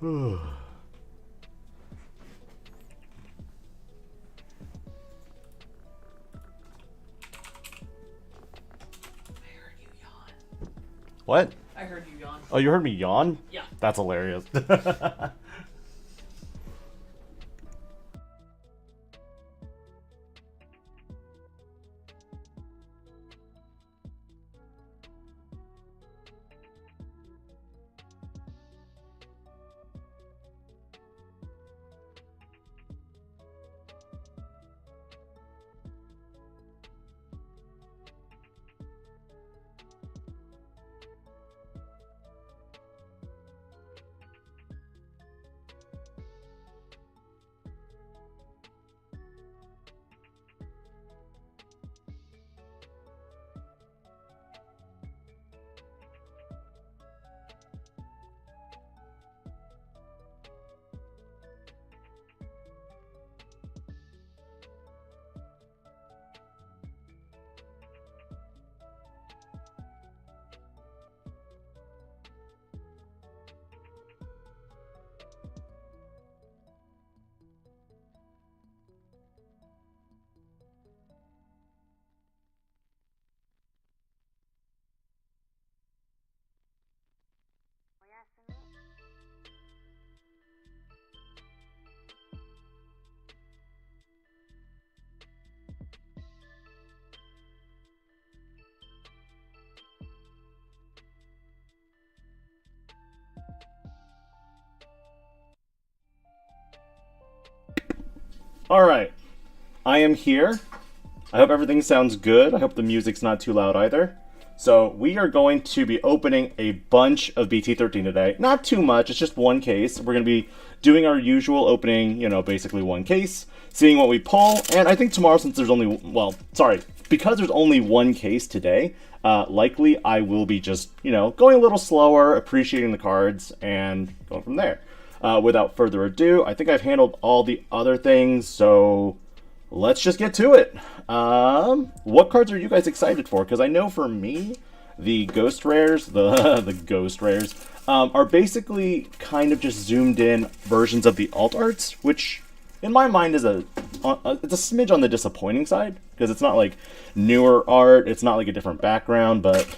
I heard you yawn. What? I heard you yawn. Oh, you heard me yawn? Yeah. That's hilarious. Alright, I am here. I hope everything sounds good. I hope the music's not too loud either. So we are going to be opening a bunch of BT13 today. Not too much, it's just one case. We're going to be doing our usual opening, basically one case, seeing what we pull, and I think tomorrow, since there's only, because there's only one case today, likely I will be just, going a little slower, appreciating the cards, and going from there. Without further ado, I think I've handled all the other things, so let's just get to it. What cards are you guys excited for? Because I know for me, the Ghost Rares, the Ghost Rares, are basically kind of just zoomed in versions of the alt arts, which in my mind is it's a smidge on the disappointing side, because it's not like newer art, it's not like a different background, but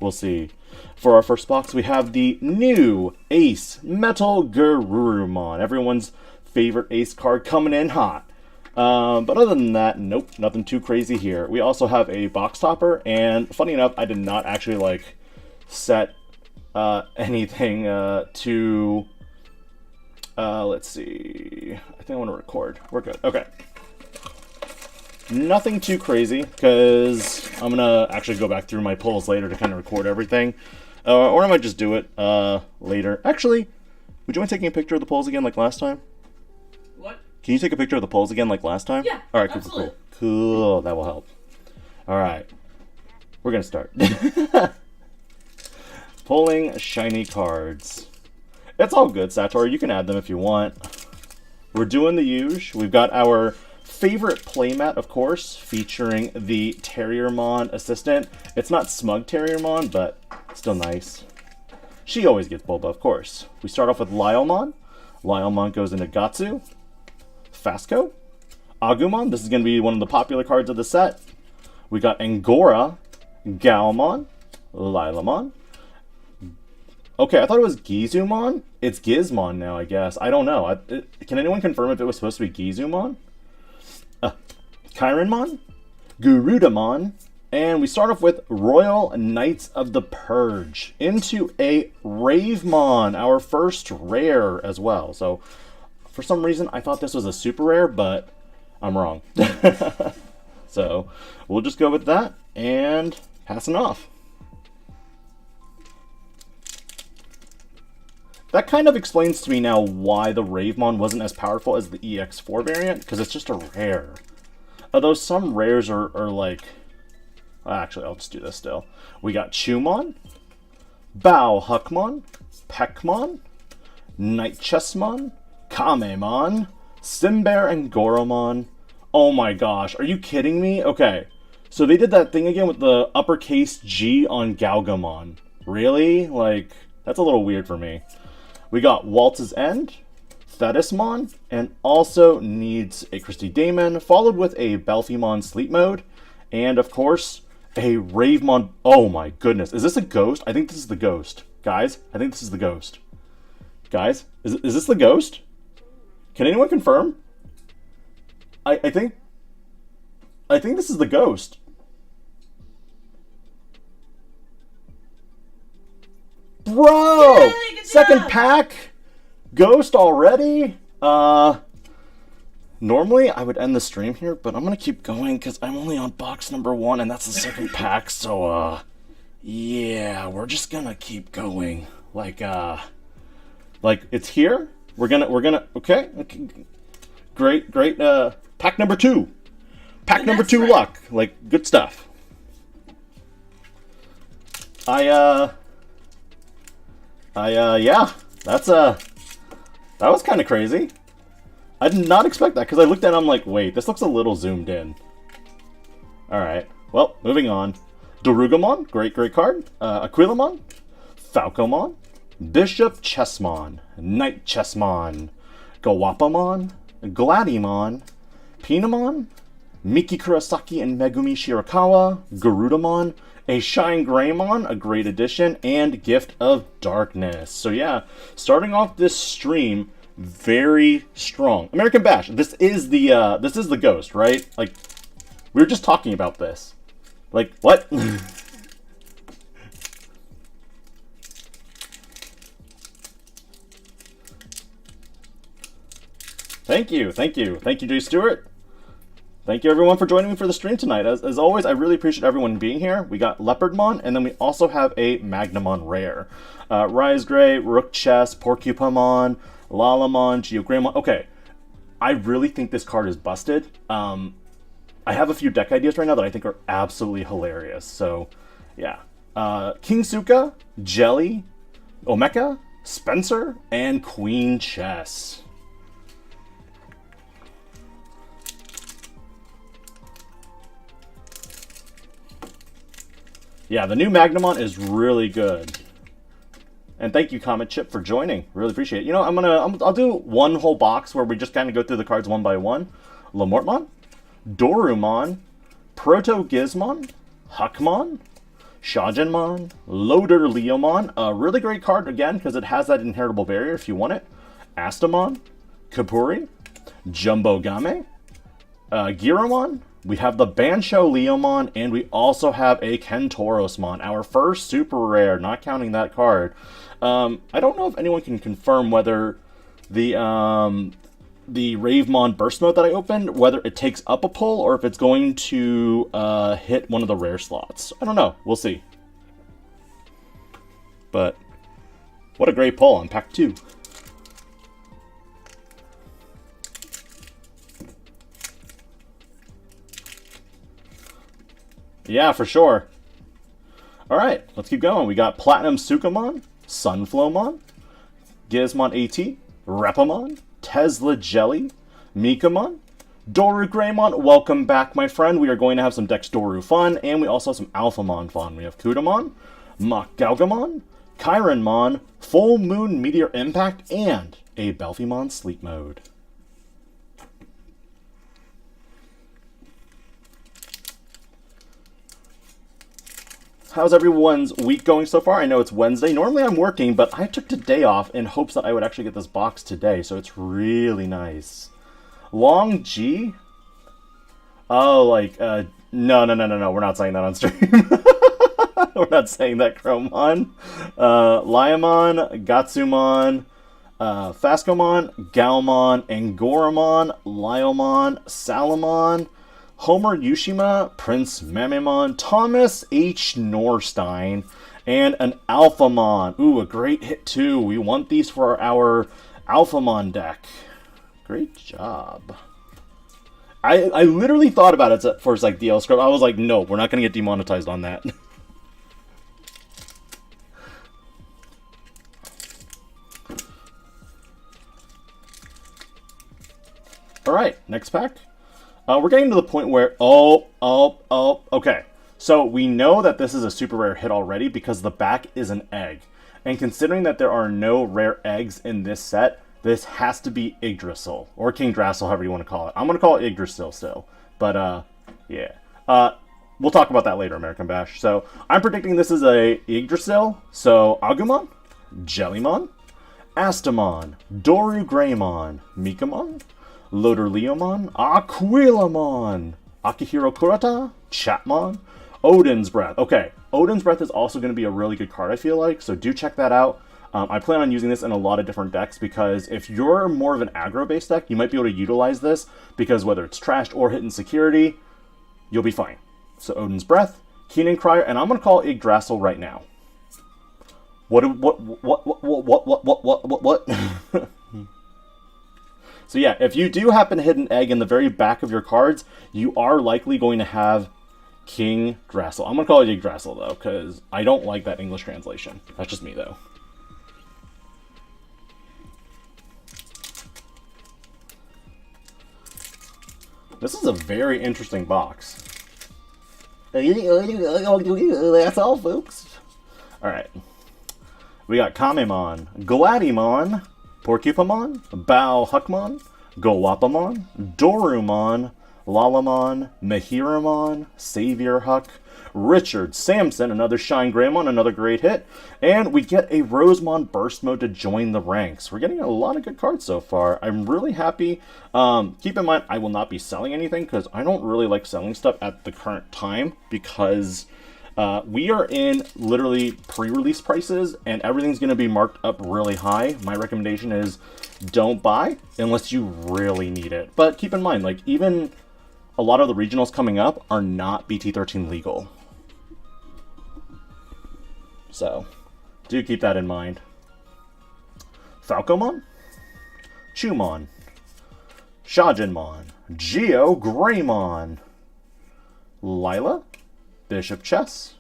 we'll see. For our first box, we have the new Ace Metal Garurumon, everyone's favorite Ace card coming in hot. But other than that, nope, nothing too crazy here. We also have a box topper, and funny enough, I did not actually set anything to let's see. I think I want to record. We're good. Okay. Nothing too crazy, because I'm gonna actually go back through my pulls later to kind of record everything. Or I might just do it later. Actually, would you mind taking a picture of the pulls again like last time? What? Can you take a picture of the polls again like last time? Yeah, Alright, cool, absolutely. cool. That will help. Alright. We're gonna start. Pulling shiny cards. It's all good, Sator. You can add them if you want. We're doing the usual. We've got our favorite playmat, of course, featuring the Terriermon assistant. It's not Smug Terriermon, but still nice. She always gets Bulba, of course. We start off with Lylemon. Lylemon goes into Gatsu. Fasco. Agumon. This is going to be one of the popular cards of the set. We got Angora. Galmon. Lylemon. Okay, I thought it was Gizumon. It's Gizmon now, I guess. I don't know. Can anyone confirm if it was supposed to be Gizumon? Chironmon. Gurudamon. And we start off with Royal Knights of the Purge into a Ravemon, our first rare as well. So, for some reason, I thought this was a super rare, but I'm wrong. So, we'll just go with that and passing off. That kind of explains to me now why the Ravemon wasn't as powerful as the EX4 variant, because it's just a rare. Although some rares are like... Actually, I'll just do this still. We got Chumon, Bao Huckmon, Peckmon, Night Chessmon, Kamemon, Simbear, and Goromon. Oh my gosh, are you kidding me? Okay, so they did that thing again with the uppercase G on Galgamon. Really? Like, that's a little weird for me. We got Waltz's End, Thetismon, and also needs a Christy Damon, followed with a Belphemon Sleep Mode, and of course, a Ravemon. Oh my goodness, is this a ghost? I think this is the ghost. Guys, I think this is the ghost. Guys, is this the ghost? Can anyone confirm? I think this is the ghost. Bro! Yay, good Second job! pack? Ghost already? Normally I would end the stream here, but I'm gonna keep going because I'm only on box number 1 and that's the second pack, so yeah, we're just gonna keep going. Like it's here. We're gonna okay. Great, pack number 2. Pack number 2 right. luck. Like, good stuff. Yeah, that was kind of crazy. I did not expect that, because I looked at it and I'm like, wait, this looks a little zoomed in. Alright, well, moving on. Darugamon, great card. Aquilamon, Falcomon, Bishop Chessmon, Knight Chessmon, Gawapamon, Gladymon, Pinamon, Miki Kurosaki and Megumi Shirakawa, Garudamon, a Shine Greymon, a great addition, and Gift of Darkness. So yeah, starting off this stream very strong. American Bash, this is the ghost, right? Like, we were just talking about this. Like, what? Thank you, Jay Stewart. Thank you, everyone, for joining me for the stream tonight. As always, I really appreciate everyone being here. We got Leopardmon, and then we also have a Magnamon rare. Rise Gray, Rook Chess, Porcupamon, Lalamon, Geogramon. Okay, I really think this card is busted. I have a few deck ideas right now that I think are absolutely hilarious. So, yeah. King Suka, Jelly, Omeka, Spencer, and Queen Chess. Yeah, the new Magnamon is really good. And thank you, Comet Chip, for joining. Really appreciate it. You know, I'll do one whole box where we just kind of go through the cards one by one. Lamortmon, Dorumon, Proto Gizmon, Huckmon, Shajanmon, Loader Leomon. A really great card, again, because it has that inheritable barrier if you want it. Astamon, Kapuri, Jumbo Game, Giramon. We have the Bansho Leomon, and we also have a Kentorosmon, our first super rare, not counting that card. I don't know if anyone can confirm whether the Ravemon Burst Mode that I opened, whether it takes up a pull or if it's going to hit one of the rare slots. I don't know. We'll see. But what a great pull on Pack 2. Yeah, for sure. Alright, let's keep going. We got Platinum Sukamon, Sunflowmon, Gizmon AT, Repamon, Tesla Jelly, Mikamon, Doru Greymon. Welcome back, my friend. We are going to have some Dex Doru fun, and we also have some Alphamon fun. We have Kudamon, Mach Galgamon, Chironmon, Full Moon Meteor Impact, and a Belphemon Sleep Mode. How's everyone's week going so far? I know it's Wednesday. Normally I'm working, but I took today off in hopes that I would actually get this box today, so it's really nice. Long G? Oh, like, no, we're not saying that on stream. We're not saying that, Chromon. Liamon, Gatsumon, Phascomon, Galmon, Angoramon, Lyomon, Salamon, Homer Yushima, Prince Mamemon, Thomas H. Norstein, and an Alphamon. Ooh, a great hit too. We want these for our Alphamon deck. Great job. I literally thought about it at first, like DL Scrub. I was like, no, we're not going to get demonetized on that. Alright, next pack. We're getting to the point where, okay. So we know that this is a super rare hit already because the back is an egg. And considering that there are no rare eggs in this set, this has to be Yggdrasil, or King Drasil, however you want to call it. I'm going to call it Yggdrasil still. But, yeah. We'll talk about that later, American Bash. So, I'm predicting this is a Yggdrasil. So, Agumon, Jellymon, Astamon, Doru Greymon, Mikamon, Loader Leomon, Aquilamon, Akihiro Kurata, Chapmon, Odin's Breath. Okay, Odin's Breath is also going to be a really good card, I feel like, so do check that out. I plan on using this in a lot of different decks because if you're more of an aggro-based deck, you might be able to utilize this because whether it's trashed or hidden security, you'll be fine. So Odin's Breath, Keenan Crier, and I'm going to call Yggdrasil right now. What? So yeah, if you do happen to hit an egg in the very back of your cards, you are likely going to have King Drasil. I'm going to call it Yggdrasil, though, because I don't like that English translation. That's just me, though. This is a very interesting box. That's all, folks. Alright. We got Kamemon, Gladymon, Porcupamon, Bao Huckmon, Gowapamon, Dorumon, Lalamon, Mehiramon, Savior Huck, Richard Samson, another Shine Greymon, another great hit, and we get a Rosemon Burst Mode to join the ranks. We're getting a lot of good cards so far. I'm really happy. Keep in mind, I will not be selling anything because I don't really like selling stuff at the current time because we are in literally pre-release prices and everything's going to be marked up really high. My recommendation is don't buy unless you really need it. But keep in mind, like, even a lot of the regionals coming up are not BT13 legal. So, do keep that in mind. Falcomon, Chumon, Shajinmon, Geo Greymon, Lila, Bishop Chess,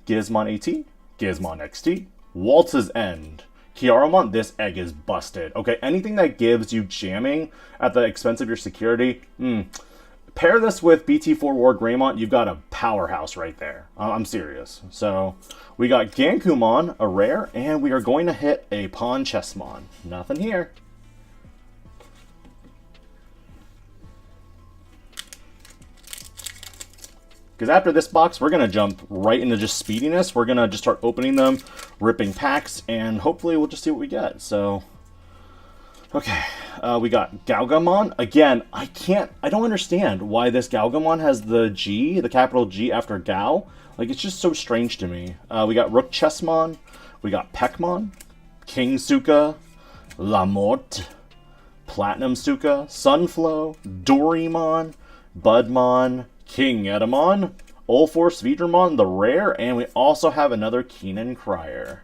Gizmon AT, Gizmon XT, Waltz's End, Kiaramon. This egg is busted. Okay, anything that gives you jamming at the expense of your security, pair this with BT4 War Greymon, you've got a powerhouse right there. I'm serious. So, we got Gankumon, a rare, and we are going to hit a Pawn Chessmon. Nothing here. Because after this box, we're going to jump right into just speediness. We're going to just start opening them, ripping packs, and hopefully we'll just see what we get. So, okay, we got Galgamon. Again, I don't understand why this Galgamon has the G, the capital G after Gal. Like, it's just so strange to me. We got Rook Chessmon. We got Peckmon, King Suka, Lamort, Platinum Suka, Sunflow, Dorimon, Budmon, King Edamon, Ulforce Vidramon, the rare, and we also have another Keenan Crier.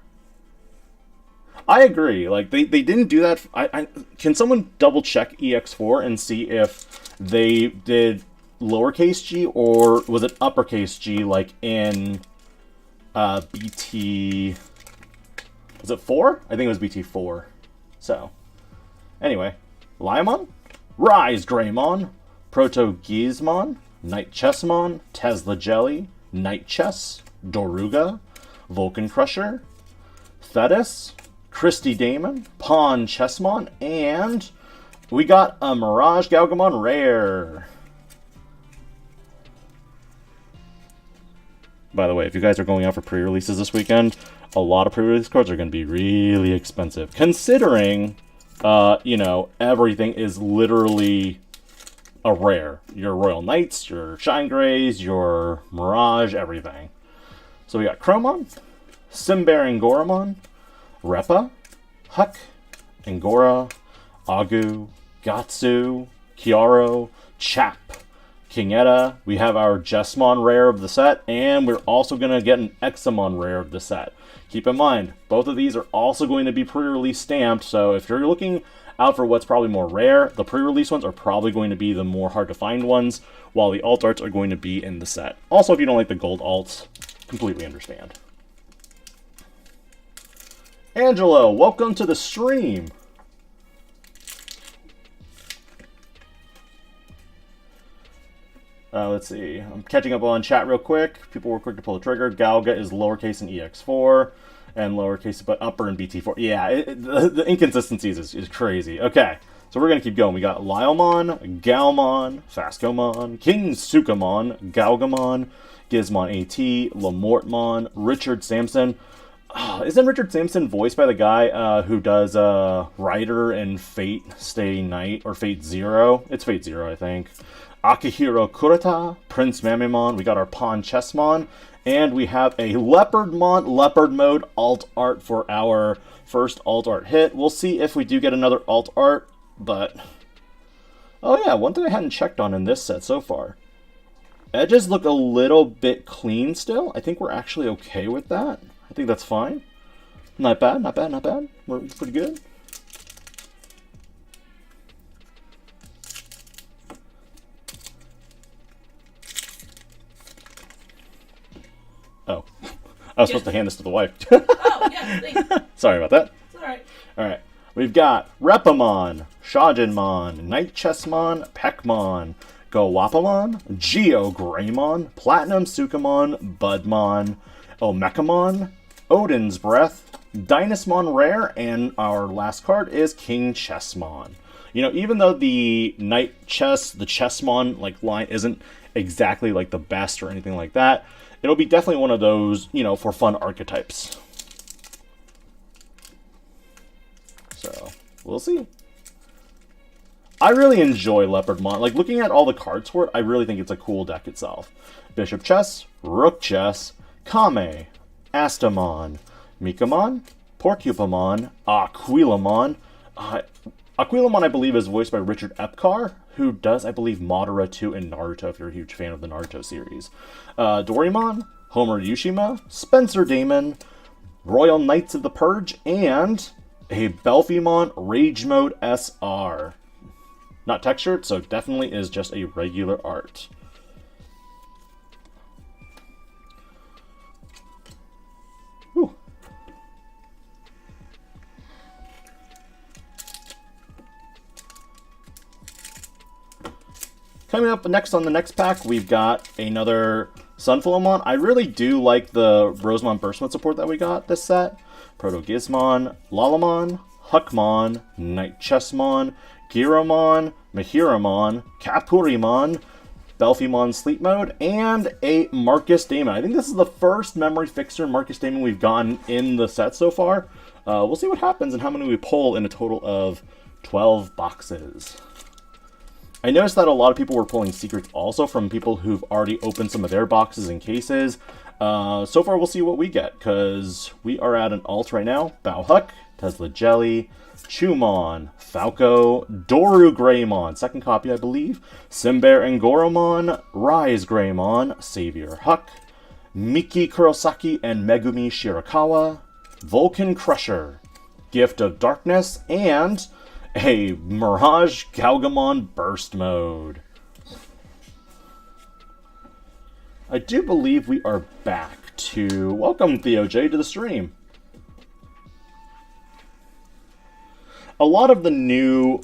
I agree. Like, they didn't do that. Can someone double check EX4 and see if they did lowercase g or was it uppercase G like in BT... Was it 4? I think it was BT4. So, anyway. Lymon, Rise Greymon, Proto Gizmon, Night Chessmon, Tesla Jelly, Night Chess, Doruga, Vulcan Crusher, Thetis, Christy Damon, Pawn Chessmon, and we got a Mirage Galgamon rare. By the way, if you guys are going out for pre-releases this weekend, a lot of pre-release cards are going to be really expensive. Considering, you know, everything is literally a rare. Your Royal Knights, your Shine Greys, your Mirage, everything. So we got Chromon, Simbearing Goramon, Repa, Huck, Angora, Agu, Gatsu, Kiaro, Chap, Kingetta. We have our Jessmon rare of the set, and we're also going to get an Examon rare of the set. Keep in mind, both of these are also going to be pre-release stamped, so if you're looking out for what's probably more rare, the pre-release ones are probably going to be the more hard-to-find ones, while the alt arts are going to be in the set. Also, if you don't like the gold alts, completely understand. Angelo, welcome to the stream. Let's see. I'm catching up on chat real quick. People were quick to pull the trigger. Galga is lowercase in EX4. and lowercase, but upper in BT4. Yeah, the inconsistencies is crazy. Okay, so we're going to keep going. We got Lylemon, Galmon, Fascomon, King Sukamon, Galgamon, Gizmon AT, Lamortmon, Richard Sampson. Isn't Richard Sampson voiced by the guy who does Rider and Fate Stay Night, or Fate Zero? It's Fate Zero, I think. Akihiro Kurata, Prince Mamimon, we got our Pawn Chessmon, and we have a Leopardmon Leopard Mode alt art for our first alt art hit. We'll see if we do get another alt art, but... Oh yeah, one thing I hadn't checked on in this set so far. Edges look a little bit clean still. I think we're actually okay with that. I think that's fine. Not bad, not bad, not bad. We're pretty good. Oh. I was supposed to hand this to the wife. Oh, yeah, thanks. Sorry about that. It's alright. Alright. We've got Repamon, Shajinmon, Night Chessmon, Peckmon, Gowapamon, Geogreymon, Platinum Sukamon, Budmon, Omekamon, Odin's Breath, Dynasmon Rare, and our last card is King Chessmon. You know, even though the Night Chess, the Chessmon like line isn't exactly like the best or anything like that, it'll be definitely one of those, you know, for fun archetypes. So, we'll see. I really enjoy Leopardmon. Like, looking at all the cards for it, I really think it's a cool deck itself. Bishop Chess, Rook Chess, Kame, Astamon, Mikamon, Porcupamon, Aquilamon. Aquilamon, I believe, is voiced by Richard Epcar, who does, I believe, Madara 2 in Naruto, if you're a huge fan of the Naruto series. Doraemon, Homer Yushima, Spencer Damon, Royal Knights of the Purge, and a Belphimon Rage Mode SR. Not textured, so definitely is just a regular art. Whew. Coming up next on the next pack, we've got another Sunflowmon. I really do like the Rosemon Burst Mode support that we got this set. Proto-Gizmon, Lalamon, Huckmon, Night Chessmon, Giramon, Mahiramon, Kapurimon, Belphimon Sleep Mode, and a Marcus Damon. I think this is the first Memory Fixer Marcus Damon we've gotten in the set so far. We'll see what happens and how many we pull in a total of 12 boxes. I noticed that a lot of people were pulling secrets also from people who've already opened some of their boxes and cases. So far, we'll see what we get, because we are at an alt right now. Bowhuck, Tesla Jelly, Chumon, Falco, Doru Greymon, second copy, I believe, Simbear and Goromon, Rise Greymon, Savior Huck, Miki Kurosaki and Megumi Shirakawa, Vulcan Crusher, Gift of Darkness, and a Mirage Galgamon Burst Mode. I do believe we are back to... Welcome, Theo J, to the stream. A lot of the new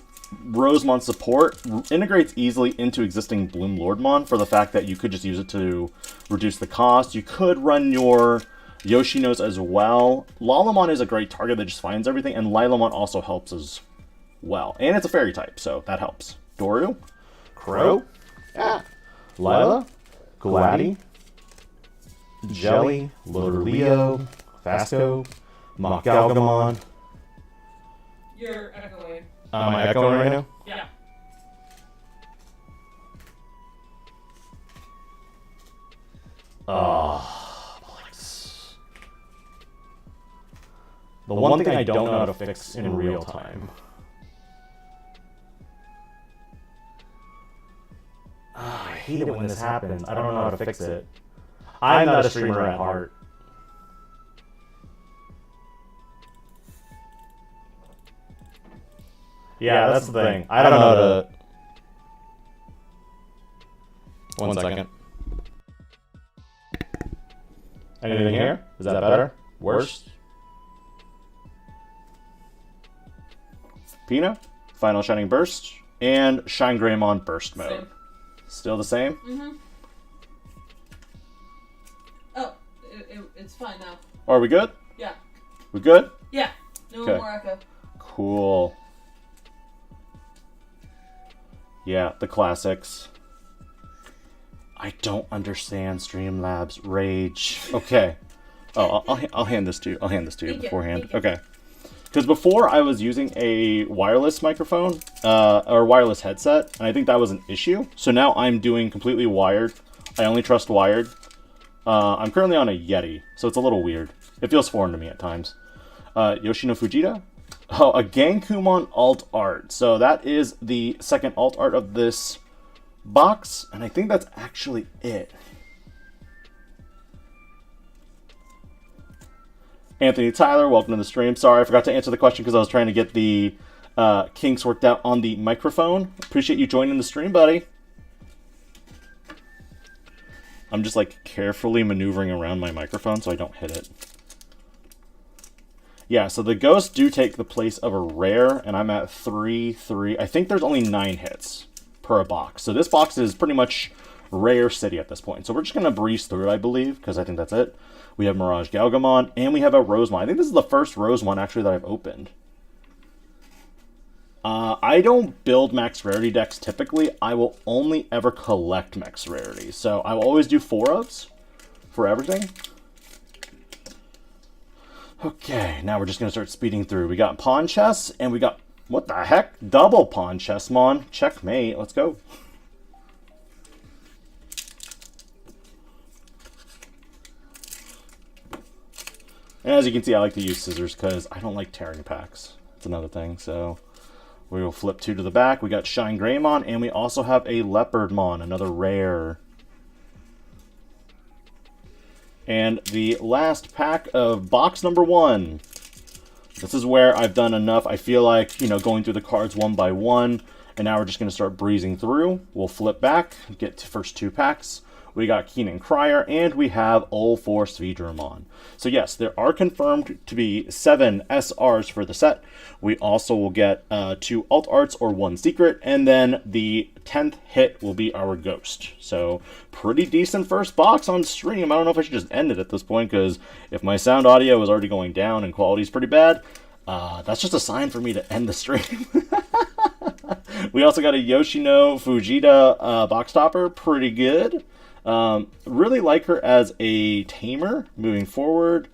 Rosemon support integrates easily into existing Bloom Lordmon for the fact that you could just use it to reduce the cost. You could run your Yoshinos as well. Lalamon is a great target that just finds everything, and Lilamon also helps as well. And it's a fairy type, so that helps. Doru, Crow, Lila, Glady, Jelly, Lothario, Fasco, Galgamon. You're echoing. Am I echoing right now? Yeah. The one thing I don't know how to fix in real time. I hate it when this happens. I don't know how to fix it. I'm not a streamer at heart. Yeah, that's the thing. I don't know how to... One second. Anything here? Is that better? Worse? Pina, Final Shining Burst, and Shine Greymon Burst Mode. Same. Still the same? Mm-hmm. Oh, it's fine now. Are we good? Yeah. We good? Yeah. No Okay. more echo. Cool. Yeah, the classics. I don't understand Streamlabs rage. Okay. Oh, I'll hand this to you. I'll hand this to you Thank you, beforehand. thank you. Okay. Because before I was using a wireless microphone or wireless headset, and I think that was an issue. So now I'm doing completely wired. I only trust wired. I'm currently on a Yeti, so it's a little weird. It feels foreign to me at times. Yoshi no Fujita. Oh, a Gankumon alt art. So that is the second alt art of this box, and I think that's actually it. Anthony Tyler, welcome to the stream. Sorry, I forgot to answer the question because I was trying to get the kinks worked out on the microphone. Appreciate you joining the stream, buddy. I'm just like carefully maneuvering around my microphone so I don't hit it. Yeah, so the ghosts do take the place of a rare, and I'm at 3. I think there's only 9 hits per box. So this box is pretty much rare city at this point. So we're just going to breeze through, I believe, because I think that's it. We have Mirage Galgamon, and we have a Rosemon. I think this is the first Rosemon, actually, that I've opened. I don't build max rarity decks typically. I will only ever collect max rarity. So I will always do 4-ofs for everything. Okay, now we're just going to start speeding through. We got Pawn Chess, and we got, what the heck? Double Pawn Chessmon. Checkmate. Let's go. And as you can see, I like to use scissors because I don't like tearing packs. That's another thing. So we will flip 2 to the back. We got Shine Greymon, and we also have a Leopardmon, another rare. And the last pack of box number 1. This is where I've done enough. I feel like, you know, going through the cards one by one. And now we're just going to start breezing through. We'll flip back, get to first 2 packs. We got Keenan Crier, and we have All Force Vidramon. So yes, there are confirmed to be 7 SRs for the set. We also will get 2 alt arts or 1 secret, and then the 10th hit will be our ghost. So pretty decent first box on stream. I don't know if I should just end it at this point, because if my sound audio is already going down and quality is pretty bad, that's just a sign for me to end the stream. We also got a Yoshino Fujita box topper, pretty good. Really like her as a tamer moving forward.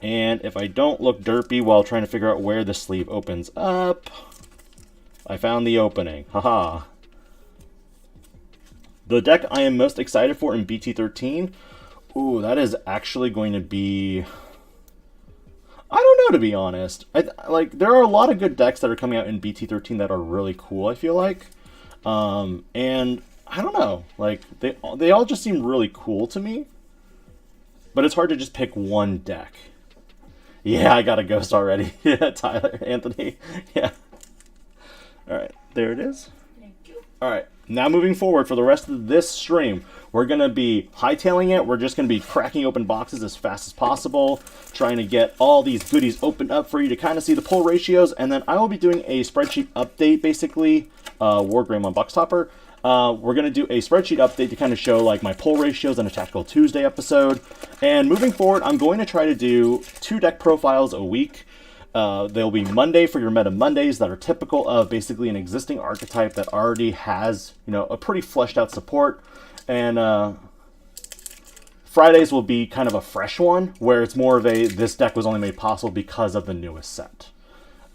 And if I don't look derpy while trying to figure out where the sleeve opens up, I found the opening. Haha. The deck I am most excited for in BT13, ooh, that is actually going to be... I don't know, to be honest. Like, there are a lot of good decks that are coming out in BT13 that are really cool, I feel like. And I don't know. Like, they all just seem really cool to me. But it's hard to just pick one deck. Yeah, I got a ghost already. Yeah, Tyler, Anthony. Yeah. Alright, there it is. Thank you. Alright, now moving forward for the rest of this stream, we're going to be hightailing it. We're just going to be cracking open boxes as fast as possible, trying to get all these goodies opened up for you to kind of see the pull ratios, and then I will be doing a spreadsheet update, basically, Wargreymon Box Topper. We're going to do a spreadsheet update to kind of show like my pull ratios in a Tactical Tuesday episode. And moving forward, I'm going to try to do 2 deck profiles a week. They'll be Monday for your Meta Mondays that are typical of basically an existing archetype that already has, you know, a pretty fleshed out support. And Fridays will be kind of a fresh one where it's more of a, this deck was only made possible because of the newest set.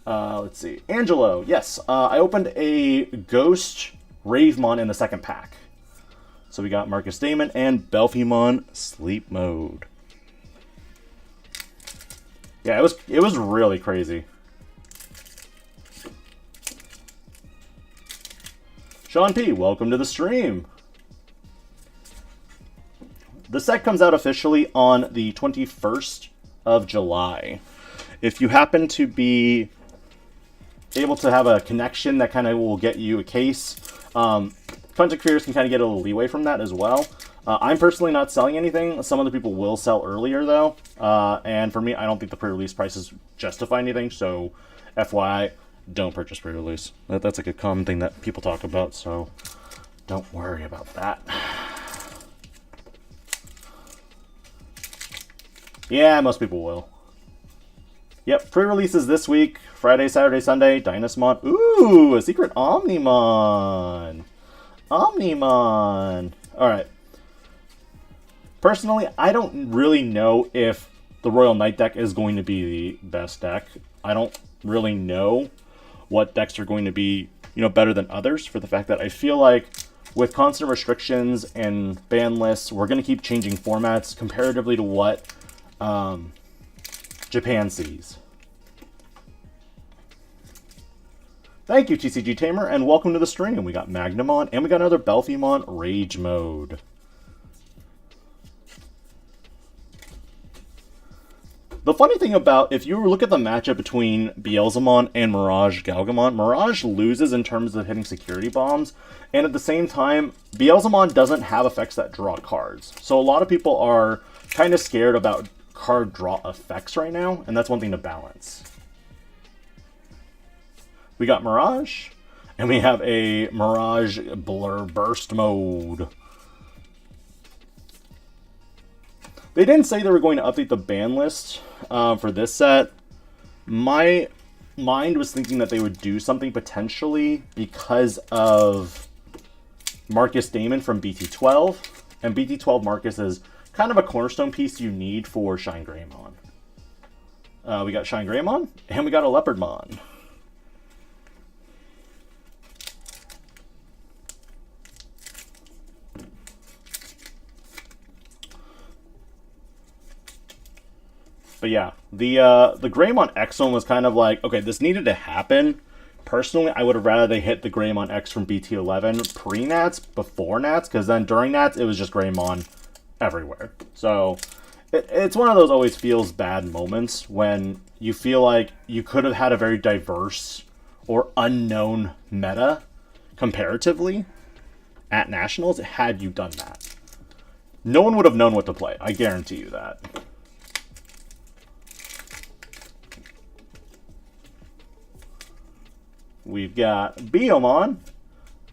Let's see. Angelo, yes, I opened a Ghost Ravemon in the second pack. So we got Marcus Damon and Belphemon Sleep Mode. Yeah, it was really crazy. Sean P, welcome to the stream. The set comes out officially on the 21st of July. If you happen to be able to have a connection that kind of will get you a case, content creators can kind of get a little leeway from that as well. I'm personally not selling anything. Some other people will sell earlier, though. And for me, I don't think the pre-release prices justify anything. So, FYI, don't purchase pre-release. That's like a common thing that people talk about. So, don't worry about that. Yeah, most people will. Yep, pre-releases this week. Friday, Saturday, Sunday, Dynasmon. Ooh, a secret Omnimon. Omnimon. Alright. Personally, I don't really know if the Royal Knight deck is going to be the best deck. I don't really know what decks are going to be, better than others, for the fact that I feel like with constant restrictions and ban lists, we're going to keep changing formats comparatively to what Japan sees. Thank you, TCG Tamer, and welcome to the stream. We got Magnamon, and we got another Belphemon Rage Mode. The funny thing about, if you look at the matchup between Beelzemon and Mirage Galgamon, Mirage loses in terms of hitting security bombs, and at the same time, Beelzemon doesn't have effects that draw cards. So a lot of people are kind of scared about card draw effects right now, and that's one thing to balance. We got Mirage, and we have a Mirage Blur Burst Mode. They didn't say they were going to update the ban list for this set. My mind was thinking that they would do something potentially because of Marcus Damon from BT12. And BT12 Marcus is kind of a cornerstone piece you need for Shine Greymon. We got Shine Greymon, and we got a Leopardmon. But yeah, the Greymon X one was kind of like, okay, this needed to happen. Personally, I would have rather they hit the Greymon X from BT11 pre-Nats, before Nats, because then during Nats, it was just Greymon everywhere. So, it's one of those always feels bad moments when you feel like you could have had a very diverse or unknown meta, comparatively, at Nationals, had you done that. No one would have known what to play, I guarantee you that. We've got Beomon.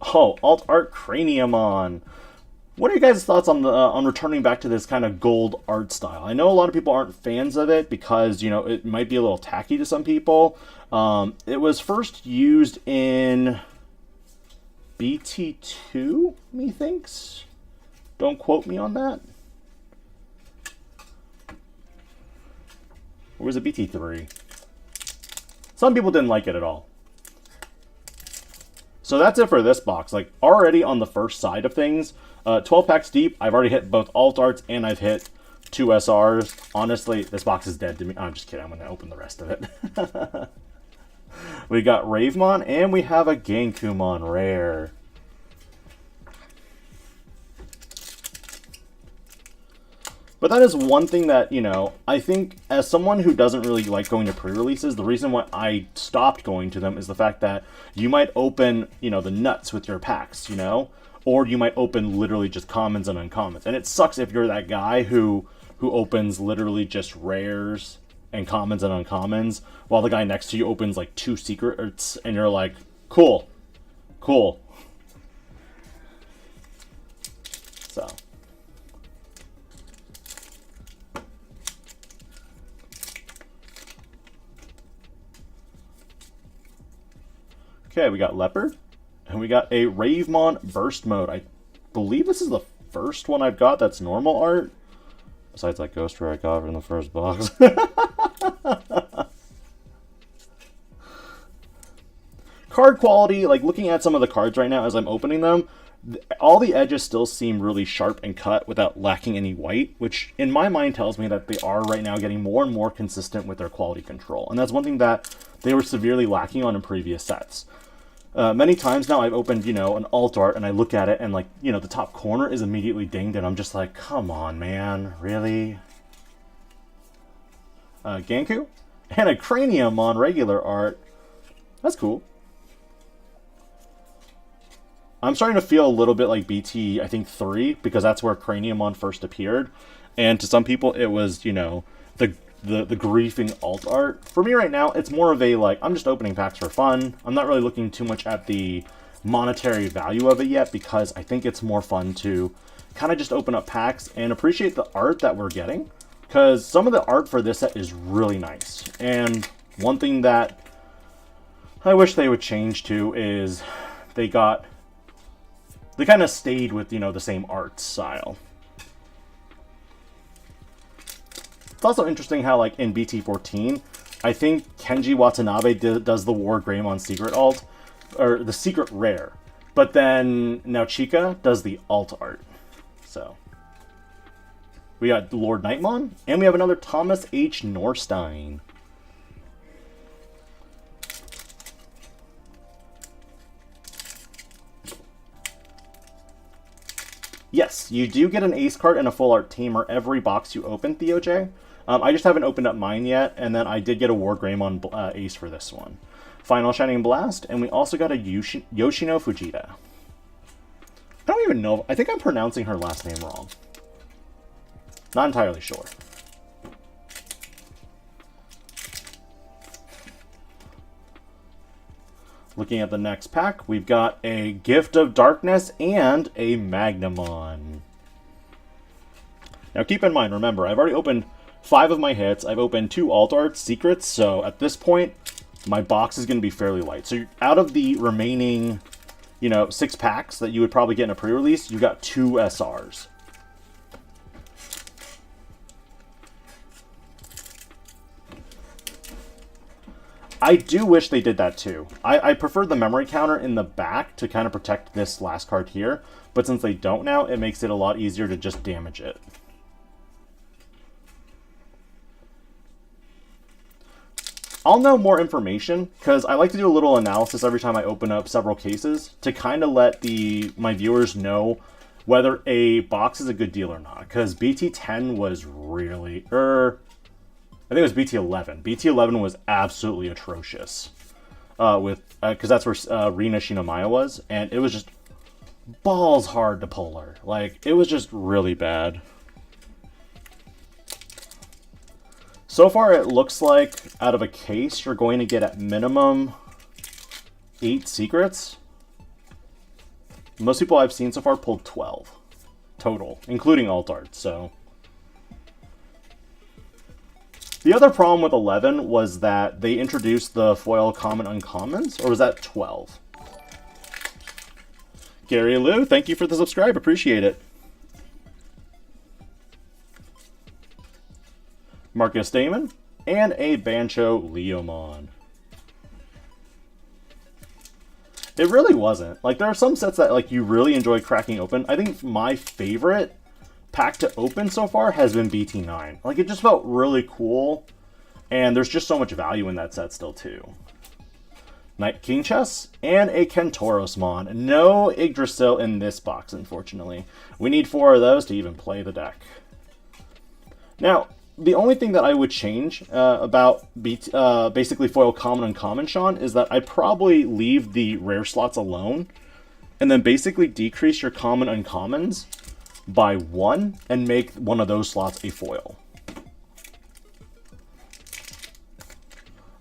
Oh, Alt Art Craniumon. What are you guys' thoughts on the on returning back to this kind of gold art style? I know a lot of people aren't fans of it because, it might be a little tacky to some people. It was first used in BT2, methinks. Don't quote me on that. Or was it BT3? Some people didn't like it at all. So that's it for this box. Like, already on the first side of things, 12 packs deep, I've already hit both alt arts and I've hit 2 SRs. Honestly, this box is dead to me. I'm just kidding. I'm going to open the rest of it. We got Ravemon, and we have a Genkumon rare. But that is one thing that, I think as someone who doesn't really like going to pre-releases, the reason why I stopped going to them is the fact that you might open, the nuts with your packs, or you might open literally just commons and uncommons. And it sucks if you're that guy who opens literally just rares and commons and uncommons, while the guy next to you opens like 2 secrets, and you're like, cool. So. Okay, we got Leopard, and we got a Ravemon Burst Mode. I believe this is the first one I've got that's normal art. Besides that Ghost Rare I got in the first box. Card quality, like looking at some of the cards right now as I'm opening them, all the edges still seem really sharp and cut without lacking any white, which in my mind tells me that they are right now getting more and more consistent with their quality control. And that's one thing that they were severely lacking on in previous sets. Many times now I've opened, an alt art and I look at it and the top corner is immediately dinged and I'm just like, come on, man, really? Ganku? And a Cranium on regular art. That's cool. I'm starting to feel a little bit like BT, I think 3, because that's where Craniumon first appeared. And to some people it was, the griefing alt art. For me right now, it's more of a, I'm just opening packs for fun. I'm not really looking too much at the monetary value of it yet, because I think it's more fun to kind of just open up packs and appreciate the art that we're getting. because some of the art for this set is really nice. And one thing that I wish they would change to is they kind of stayed with, the same art style. It's also interesting how, like, in BT14, I think Kenji Watanabe does the War Greymon secret alt, or the secret rare. But then Naochika does the alt art. So we got Lord Nightmon, and we have another Thomas H. Norstein. Yes, you do get an ace card and a full art tamer every box you open, Theo J. I just haven't opened up mine yet, and then I did get a War Greymon ace for this one. Final Shining Blast, and we also got a Yoshino Fujita. I don't even know. I think I'm pronouncing her last name wrong. Not entirely sure. Looking at the next pack, we've got a Gift of Darkness and a Magnamon. Now keep in mind, remember, I've already opened 5 of my hits. I've opened 2 alt art secrets, so at this point, my box is going to be fairly light. So out of the remaining, 6 packs that you would probably get in a pre-release, you got 2 SRs. I do wish they did that too. I prefer the memory counter in the back to kind of protect this last card here, but since they don't now, it makes it a lot easier to just damage it. I'll know more information, because I like to do a little analysis every time I open up several cases to kind of let my viewers know whether a box is a good deal or not, because BT10 was really... I think it was BT11. BT11 was absolutely atrocious, because that's where Rina Shinomaya was, and it was just balls hard to pull her. Like, it was just really bad. So far, it looks like out of a case, you're going to get at minimum 8 secrets. Most people I've seen so far pulled 12 total, including alt art, so... The other problem with 11 was that they introduced the foil common uncommons, or was that 12? Gary Lou, thank you for the subscribe, appreciate it. Marcus Damon, and a Bancho Leomon. It really wasn't. Like, there are some sets that, like, you really enjoy cracking open. I think my favorite pack to open so far has been BT9. Like, it just felt really cool, and there's just so much value in that set still, too. Night King Chess, and a Kentorosmon. No Yggdrasil in this box, unfortunately. We need 4 of those to even play the deck. Now, the only thing that I would change about basically foil common uncommon, Sean, is that I'd probably leave the rare slots alone, and then basically decrease your common uncommons by 1 and make one of those slots a foil.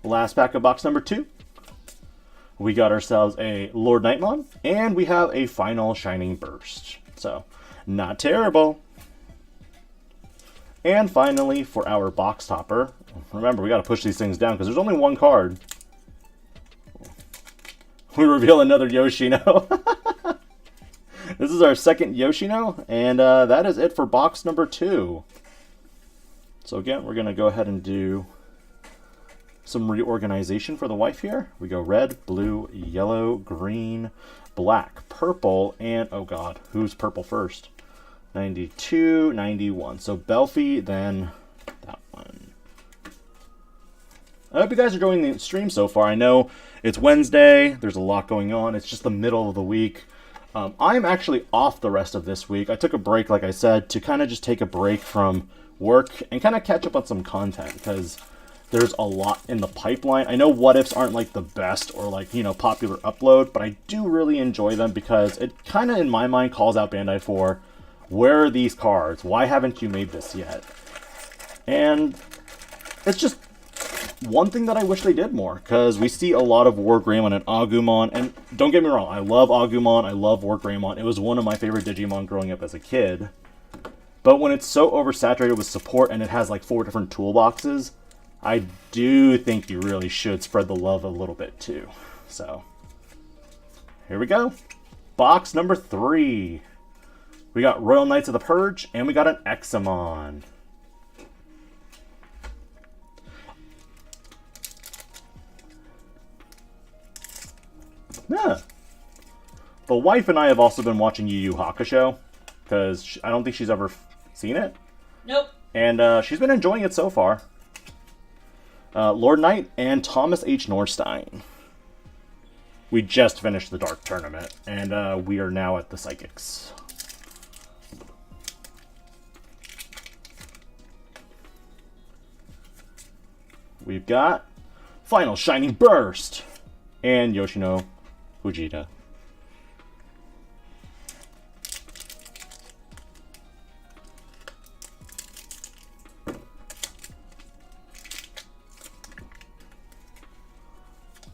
Last pack of box number 2. We got ourselves a Lord Nightmon, and we have a Final Shining Burst. So, not terrible. And finally, for our box topper, remember, we got to push these things down because there's only 1 card. We reveal another Yoshino. This is our second Yoshino, and that is it for box number 2. So again, we're going to go ahead and do some reorganization for the wife here. We go red, blue, yellow, green, black, purple, and oh god, who's purple first? 92, 91. So Belfie, then that one. I hope you guys are enjoying the stream so far. I know it's Wednesday, there's a lot going on, it's just the middle of the week. I'm actually off the rest of this week. I took a break, like I said, to kind of just take a break from work and kind of catch up on some content, because there's a lot in the pipeline. I know what ifs aren't like the best or like, popular upload, but I do really enjoy them because it kind of, in my mind, calls out Bandai for, where are these cards? Why haven't you made this yet? And it's just one thing that I wish they did more, because we see a lot of War Greymon and Agumon, and don't get me wrong, I love Agumon, I love War Greymon. It was one of my favorite Digimon growing up as a kid. But when it's so oversaturated with support and it has like 4 different toolboxes, I do think you really should spread the love a little bit too. So, here we go. Box number 3. We got Royal Knights of the Purge, and we got an Examon. Yeah. The wife and I have also been watching Yu Yu Hakusho, because I don't think she's ever seen it. Nope. And she's been enjoying it so far. Lord Knight and Thomas H. Norstein. We just finished the Dark Tournament, and we are now at the Psychics. We've got Final Shining Burst and Yoshino Fujita.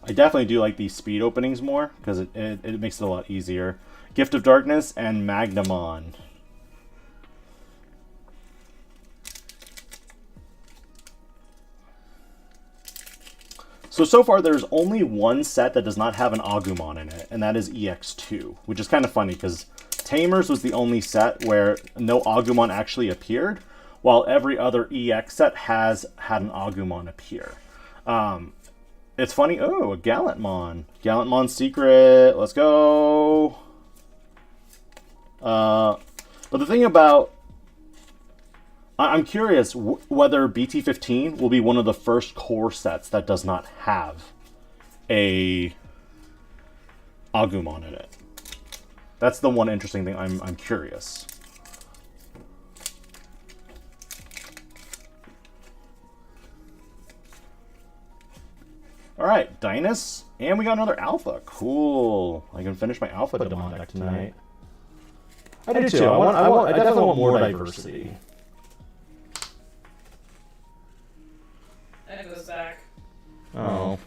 I definitely do like these speed openings more, because it makes it a lot easier. Gift of Darkness and Magnamon. So far there's only one set that does not have an Agumon in it, and that is EX2, which is kind of funny, because Tamers was the only set where no Agumon actually appeared, while every other EX set has had an Agumon appear. It's funny. Oh, a Gallantmon. Gallantmon Secret. Let's go. But the thing about... I'm curious whether BT13 will be one of the first core sets that does not have a Agumon in it. That's the one interesting thing. I'm curious. Alright, Dynas, and we got another Alpha. Cool. I can finish my Alpha Demon deck tonight. I do too. I definitely want more diversity. That goes back. Oh.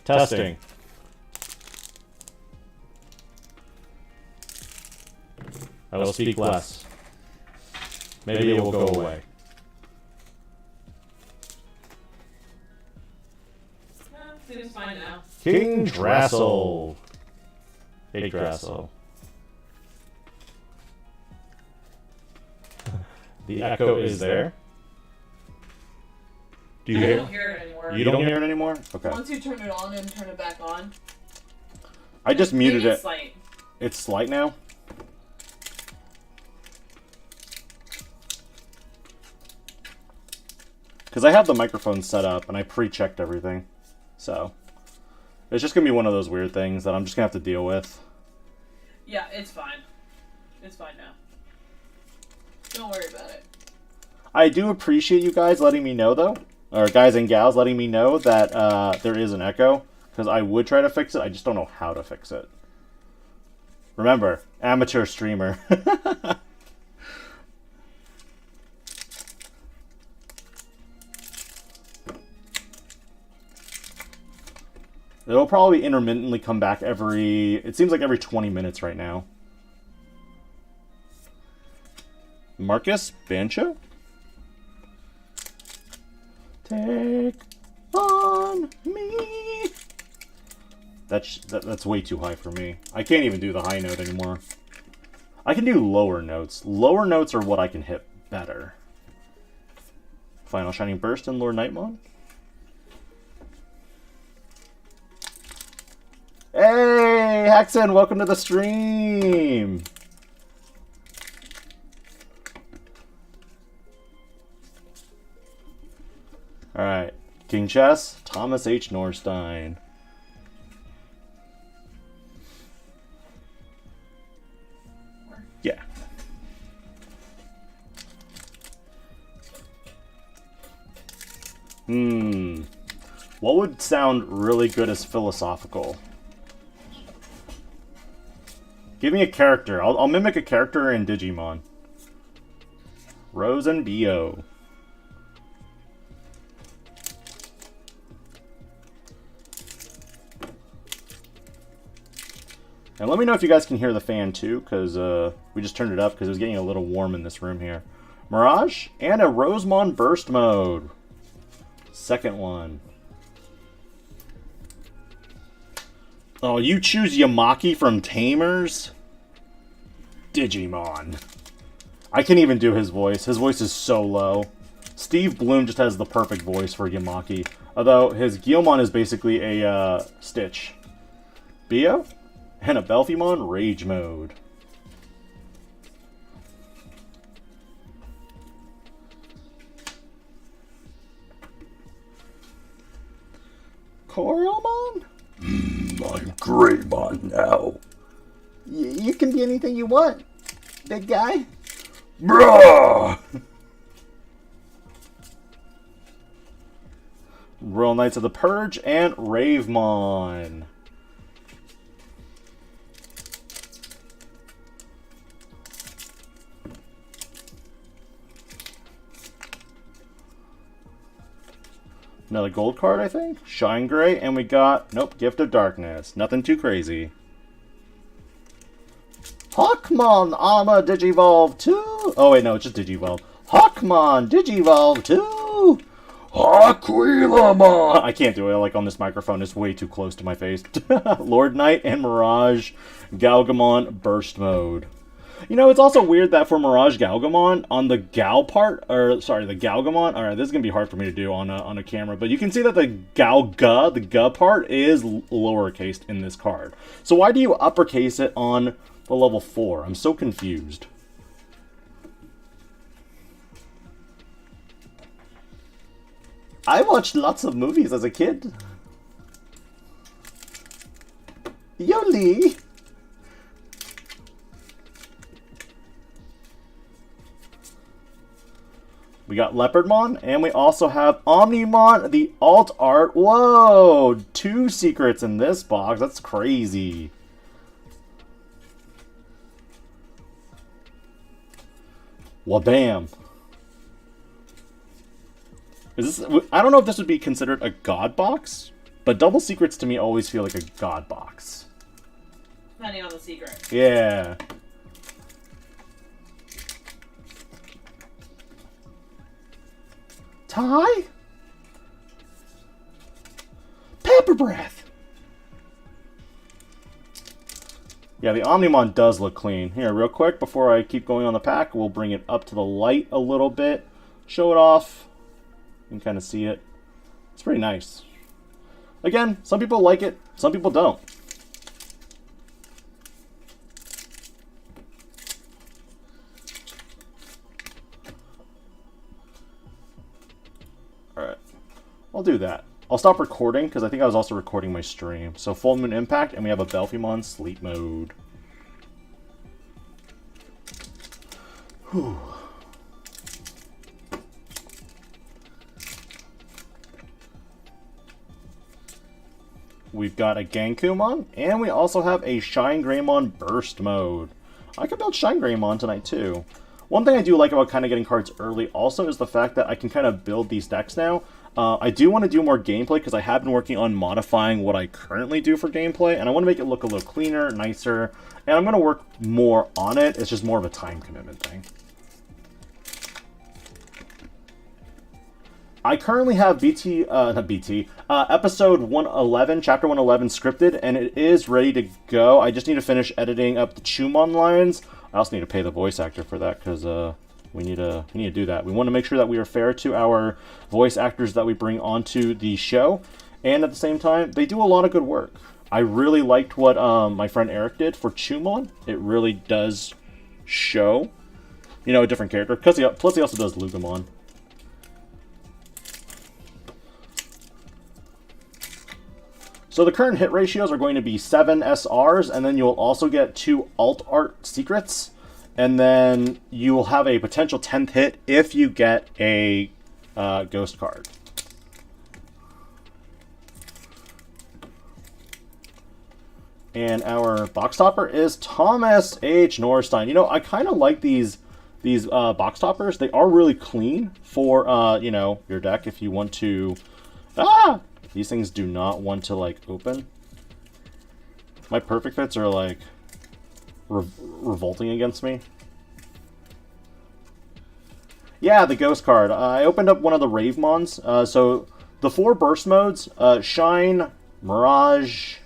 Testing. I will speak less. Maybe it will go away. Seems fine now. King Drassel. Big Drassel. The echo is there. Do you I hear? don't hear it anymore. You don't hear it anymore? Okay. Once you turn it on and turn it back on. I just muted Maybe it. it's slight. It's slight now? Because I have the microphone set up and I pre-checked everything. So, it's just going to be one of those weird things that I'm just going to have to deal with. Yeah, it's fine. It's fine now. Don't worry about it. I do appreciate you guys letting me know, though. Or guys and gals letting me know that there is an echo. Because I would try to fix it, I just don't know how to fix it. Remember, amateur streamer. It'll probably intermittently come back every... It seems like every 20 minutes right now. Marcus Bancho? Take on me. That's way too high for me. I can't even do the high note anymore. I can do lower notes. Lower notes are what I can hit better. Final Shining Burst and Lord Nightmon. Hey, Hexen, welcome to the stream. Alright, King Chess, Thomas H. Norstein. Yeah. What would sound really good as philosophical? Give me a character. I'll mimic a character in Digimon. Rose and Bio. And let me know if you guys can hear the fan too, because we just turned it up because it was getting a little warm in this room here. Mirage and a Rosemon Burst Mode. Second one. Oh, you choose Yamaki from Tamers? Digimon. I can't even do his voice. His voice is so low. Steve Bloom just has the perfect voice for Yamaki. Although his Guilmon is basically a Stitch. Bio? And a Belphimon Rage Mode. Coralmon? I'm Greymon now. You can be anything you want, big guy. Bruh! Royal Knights of the Purge and Ravemon. Another gold card, I think. Shine Gray, and we got, nope, Gift of Darkness. Nothing too crazy. Hawkmon Armor Digivolve 2. Oh, wait, no, it's just Digivolve. Hawkmon Digivolve 2. Aquilamon! I can't do it, like, on this microphone. It's way too close to my face. Lord Knight and Mirage Galgamon Burst Mode. You know, it's also weird that for Mirage Galgamon, on the Gal part, or, sorry, the Galgamon, alright, this is going to be hard for me to do on a camera, but you can see that the Galga, the Ga part, is lowercase in this card. So why do you uppercase it on the level 4? I'm so confused. I watched lots of movies as a kid. Yoli! We got Leopardmon, and we also have Omnimon, the alt art. Whoa! 2 secrets in this box. That's crazy. Wabam. Is this? I don't know if this would be considered a god box, but double secrets to me always feel like a god box. Depending on the secret. Yeah. Ty? Pepper Breath. Yeah, the Omnimon does look clean. Here, real quick, before I keep going on the pack, we'll bring it up to the light a little bit. Show it off. You can kind of see it. It's pretty nice. Again, some people like it, some people don't. Alright, I'll do that. I'll stop recording because I think I was also recording my stream. So Full Moon Impact, and we have a Belphimon Sleep Mode. Whew. We've got a Gankumon, and we also have a Shine Greymon Burst Mode. I can build Shine Greymon tonight too. One thing I do like about kind of getting cards early also is the fact that I can kind of build these decks now. I do want to do more gameplay because I have been working on modifying what I currently do for gameplay, and I want to make it look a little cleaner, nicer, and I'm going to work more on it. It's just more of a time commitment thing. I currently have episode 111, chapter 111 scripted, and it is ready to go. I just need to finish editing up the Chumon lines. I also need to pay the voice actor for that because we need to do that. We want to make sure that we are fair to our voice actors that we bring onto the show, and at the same time, they do a lot of good work. I really liked what my friend Eric did for Chumon. It really does show, you know, a different character. Plus, he also does Lugamon. So the current hit ratios are going to be 7 SRs, and then you'll also get 2 alt art secrets, and then you will have a potential 10th hit if you get a ghost card. And our box topper is Thomas H. Norstein. You know, I kind of like these these box toppers, they are really clean for, you know, your deck if you want to... Ah! These things do not want to, like, open. My perfect fits are, like, revolting against me. Yeah, the ghost card. I opened up one of the Ravemons. So, the 4 burst modes, Shine, Mirage,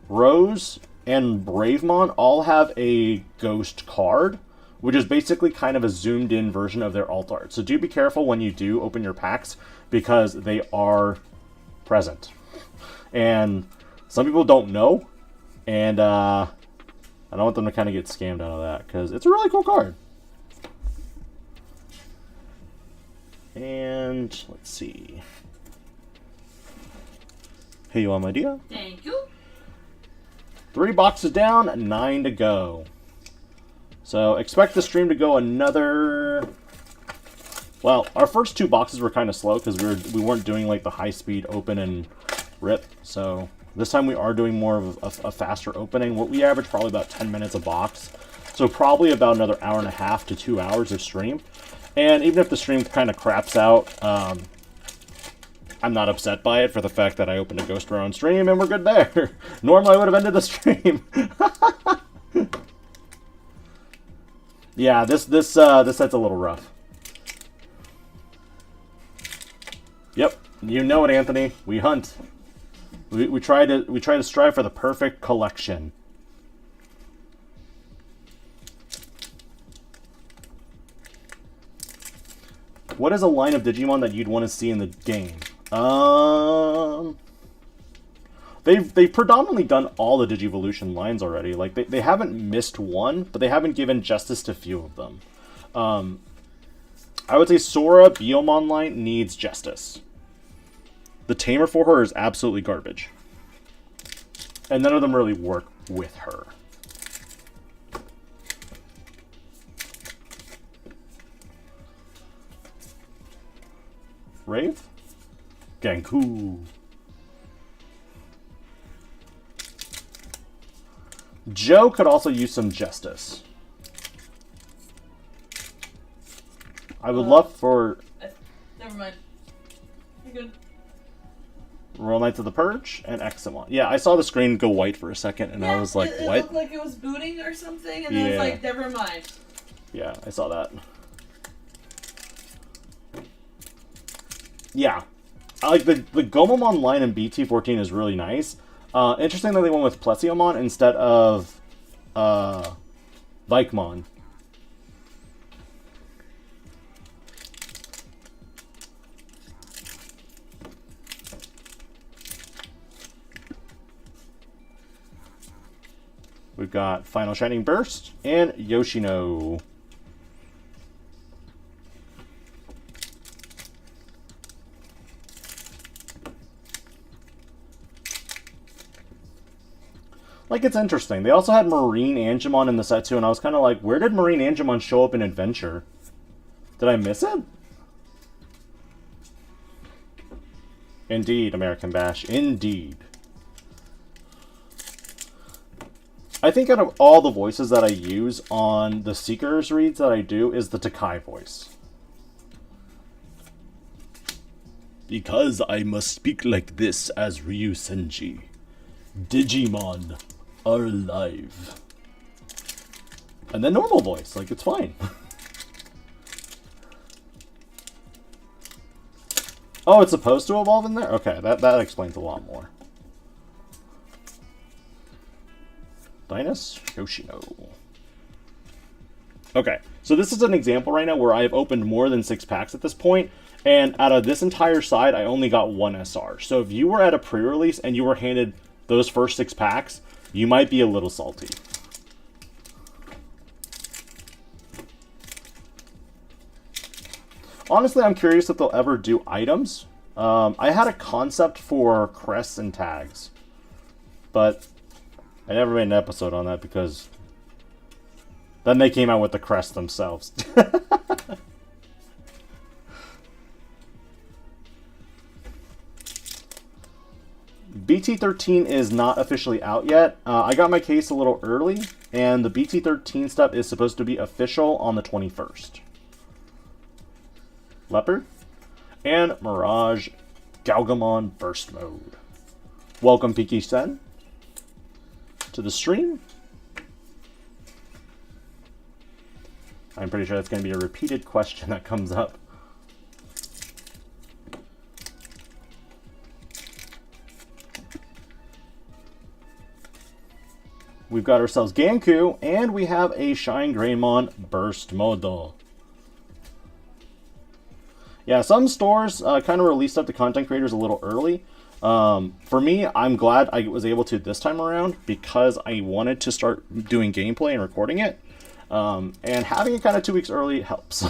Rose, and Bravemon all have a ghost card, which is basically kind of a zoomed-in version of their alt art. So do be careful when you do open your packs, because they are present. And some people don't know, and I don't want them to kind of get scammed out of that, because it's a really cool card. And let's see. Hey, you want my deal? Thank you. 3 boxes down, 9 to go. So expect the stream to go another... Well, our first 2 boxes were kind of slow because we weren't doing like the high speed open and rip. So this time we are doing more of a faster opening. What we average probably about 10 minutes a box. So probably about another hour and a half to 2 hours of stream. And even if the stream kind of craps out, I'm not upset by it for the fact that I opened a Ghost Rare on stream and we're good there. Normally I would have ended the stream. Yeah, this set's a little rough. Yep, you know it, Anthony. We hunt. We try to strive for the perfect collection. What is a line of Digimon that you'd want to see in the game? They've predominantly done all the Digivolution lines already. Like they haven't missed one, but they haven't given justice to few of them. I would say Sora Biomon line needs justice. The tamer for her is absolutely garbage, and none of them really work with her. Rave? Ganku. Joe could also use some justice. I would love for... Never mind. You're good. Royal Knights of the Purge and Examon. Yeah, I saw the screen go white for a second, and I was like, it what? It looked like it was booting or something, and then it's like, never mind. Yeah, I saw that. Yeah. I like the Gomamon line in BT14 is really nice. Interesting that they went with Plesiomon instead of Vikemon. We've got Final Shining Burst and Yoshino. Like, it's interesting. They also had Marine Angemon in the set, too, and I was kind of like, where did Marine Angemon show up in Adventure? Did I miss it? Indeed, American Bash. Indeed. I think out of all the voices that I use on the Seekers reads that I do is the Takai voice. Because I must speak like this as Ryu Senji. Digimon are alive. And then normal voice, like it's fine. Oh, it's supposed to evolve in there? Okay, that explains a lot more. Dinus Yoshino. Okay, so this is an example right now where I've opened more than 6 packs at this point, and out of this entire side, I only got 1 SR. So if you were at a pre-release and you were handed those first 6 packs, you might be a little salty. Honestly, I'm curious if they'll ever do items. I had a concept for crests and tags, but I never made an episode on that because then they came out with the crests themselves. BT13 is not officially out yet. I got my case a little early, And the BT13 stuff is supposed to be official on the 21st. Leopard. And Mirage Galgamon Burst Mode. Welcome, Piki Sen, to the stream. I'm pretty sure that's going to be a repeated question that comes up. We've got ourselves Ganku, and we have a Shine Greymon Burst Modo. Yeah, some stores kind of released up the content creators a little early. For me, I'm glad I was able to this time around because I wanted to start doing gameplay and recording it. And having it kind of 2 weeks early helps.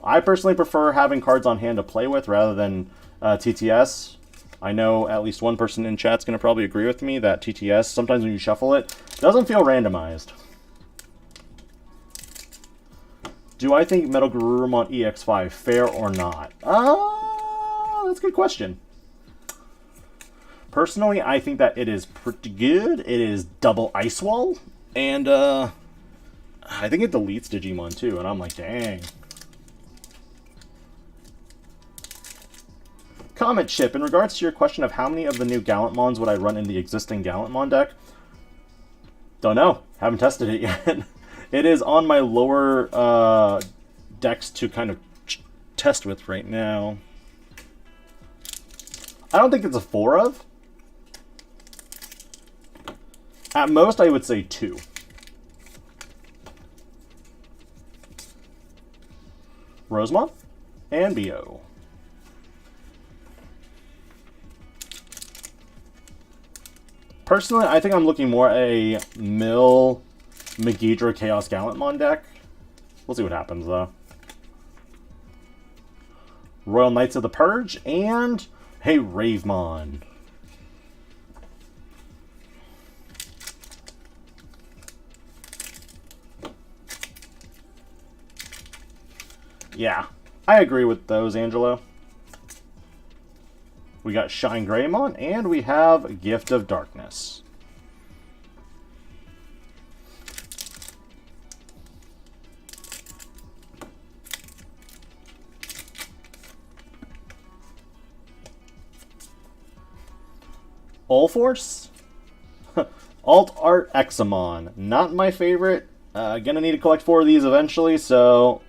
I personally prefer having cards on hand to play with rather than TTS. I know at least one person in chat's going to probably agree with me that TTS, sometimes when you shuffle it, doesn't feel randomized. Do I think Metal Garurumon EX5 fair or not? That's a good question. Personally, I think that it is pretty good. It is double Ice Wall, and I think it deletes Digimon too, and I'm like, dang. Comment Ship, in regards to your question of how many of the new Gallantmons would I run in the existing Gallantmon deck? Don't know. Haven't tested it yet. It is on my lower decks to kind of test with right now. I don't think it's a 4 of. At most, I would say 2. Rosemont and Bio. Personally, I think I'm looking more at a Mill Megidra Chaos Gallantmon deck. We'll see what happens, though. Royal Knights of the Purge, and hey, Ravemon. Yeah, I agree with those, Angelo. We got Shine Greymon, and we have Gift of Darkness. All Force? Alt Art Examon. Not my favorite. Gonna need to collect 4 of these eventually, so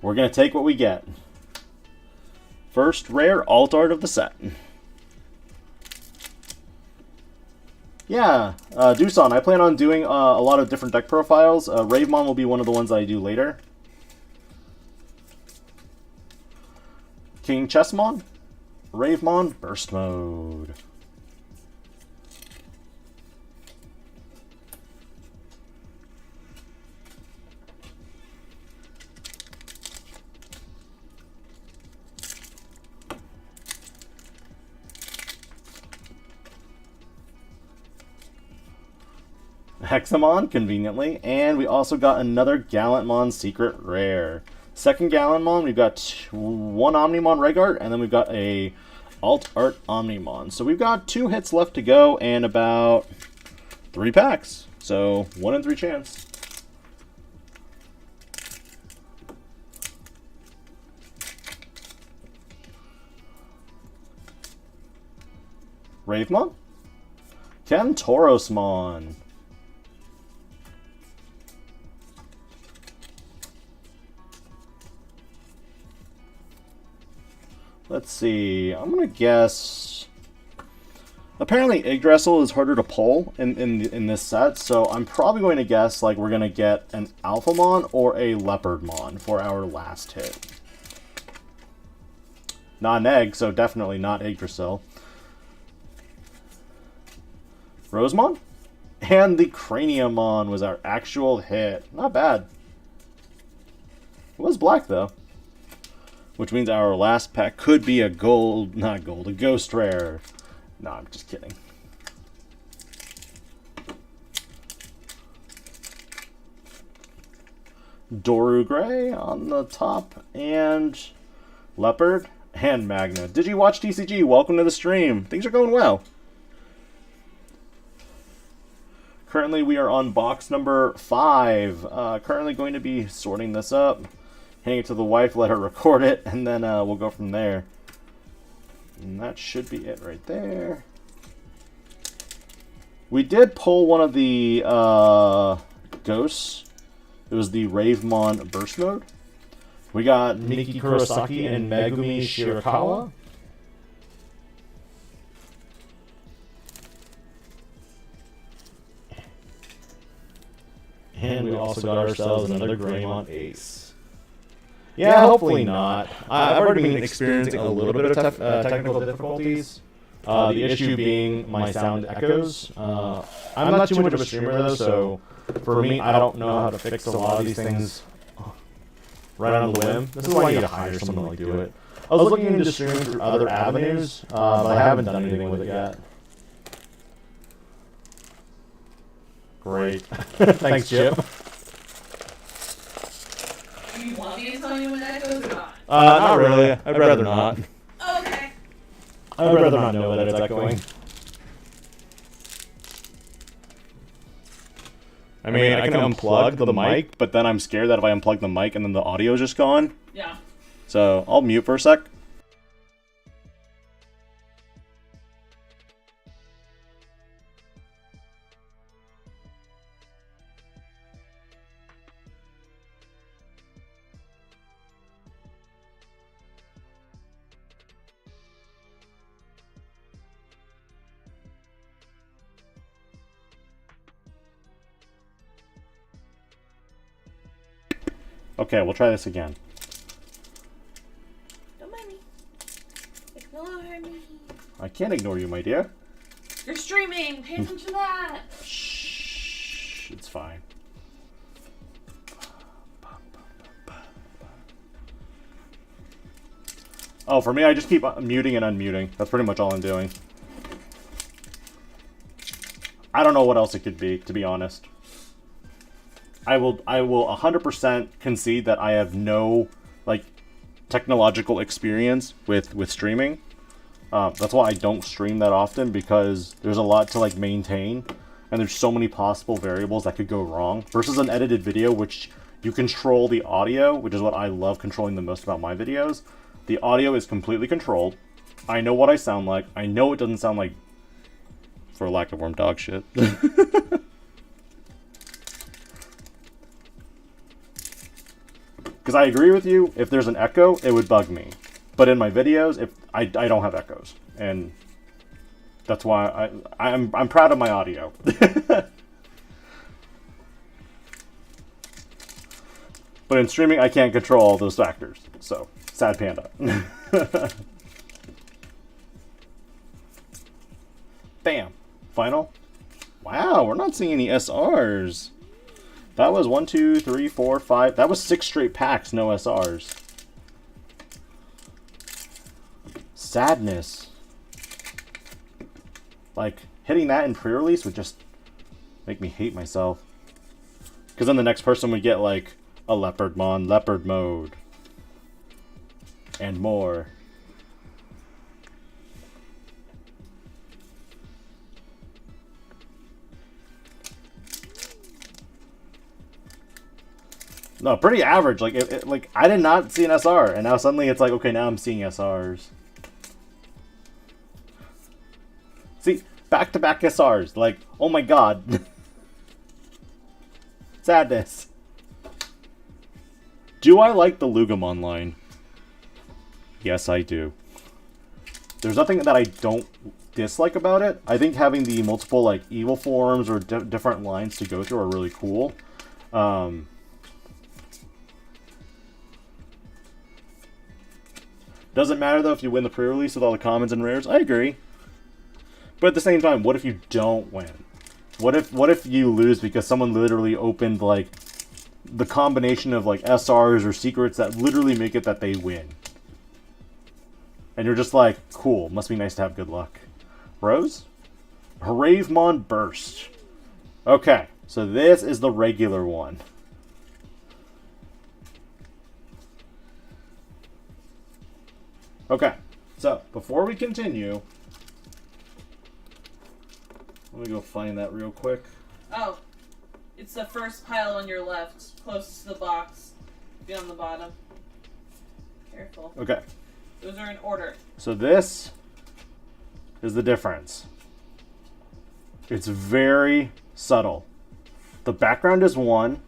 we're gonna take what we get. First rare Alt Art of the set. Yeah, Doosan, I plan on doing a lot of different deck profiles. Ravemon will be one of the ones that I do later. King Chessmon, Ravemon, Burst Mode. Hexamon, conveniently, and we also got another Gallantmon Secret Rare. Second Gallantmon, we've got 1 Omnimon Regart, and then we've got a Alt Art Omnimon. So we've got 2 hits left to go and about 3 packs. So 1 in 3 chance. Ravemon, Kentorosmon. Let's see, I'm going to guess... Apparently Yggdrasil is harder to pull in this set, so I'm probably going to guess like we're going to get an Alphamon or a Leopardmon for our last hit. Not an egg, so definitely not Yggdrasil. Rosemon? And the Craniamon was our actual hit. Not bad. It was black, though. Which means our last pack could be a gold, not gold, a ghost rare. No, I'm just kidding. Doru Gray on the top, and Leopard, and Magna. Digi-Watch TCG, welcome to the stream. Things are going well. Currently, we are on box number 5. Currently going to be sorting this up, handing it to the wife, let her record it, and then we'll go from there. And that should be it right there. We did pull one of the ghosts. It was the Ravemon Burst Mode. We got Miki Kurosaki and Megumi Shirakawa. And we also got ourselves another Greymon Ace. Yeah, hopefully not. I've already been experiencing a little bit of technical difficulties. The issue being my sound echoes. I'm not too much of a streamer though, so for me, I don't know how to fix a lot of these things right on the whim. This is why I need to hire someone to do it. I was looking into streaming through other avenues, but I haven't done anything with it yet. Great. Thanks, Chip. Do you want me to tell you when that goes or not? Not really. I'd rather not. Okay. I'd rather not know that it's echoing. I mean, I can unplug the mic, but then I'm scared that if I unplug the mic and then the audio is just gone. Yeah. So I'll mute for a sec. Okay, we'll try this again. Don't mind me. Ignore me. I can't ignore you, my dear. You're streaming. Pay attention to that. Shh, it's fine. Oh, for me, I just keep muting and unmuting. That's pretty much all I'm doing. I don't know what else it could be, to be honest. I will 100% concede that I have no like technological experience with streaming. That's why I don't stream that often, because there's a lot to like maintain, and there's so many possible variables that could go wrong. Versus an edited video, which you control the audio, which is what I love controlling the most about my videos. The audio is completely controlled. I know what I sound like. I know it doesn't sound like, for lack of warm, dog shit. Because I agree with you, if there's an echo, it would bug me. But in my videos, if I don't have echoes, and that's why I'm proud of my audio. But in streaming, I can't control all those factors. So, sad panda. Bam. Final. Wow, we're not seeing any SRs. That was 1, 2, 3, 4, 5. That was 6 straight packs, no SRs. Sadness. Like, hitting that in pre-release would just make me hate myself. Because then the next person would get, like, a Leopardmon, Leopard Mode. And more. No, pretty average. Like, like I did not see an SR, and now suddenly it's like, okay, now I'm seeing SRs. See, back-to-back SRs. Like, oh my god. Sadness. Do I like the Lugamon line? Yes, I do. There's nothing that I don't dislike about it. I think having the multiple, like, evil forms or different lines to go through are really cool. Doesn't matter, though, if you win the pre-release with all the commons and rares. I agree. But at the same time, what if you don't win? What if you lose because someone literally opened, like, the combination of, like, SRs or secrets that literally make it that they win? And you're just like, cool, must be nice to have good luck. Rose? Ravemon Burst. Okay, so this is the regular one. Okay, so before we continue, let me go find that real quick. Oh, it's the first pile on your left, closest to the box. Be on the bottom. Careful. Okay. Those are in order. So this is the difference. It's very subtle. The background is one,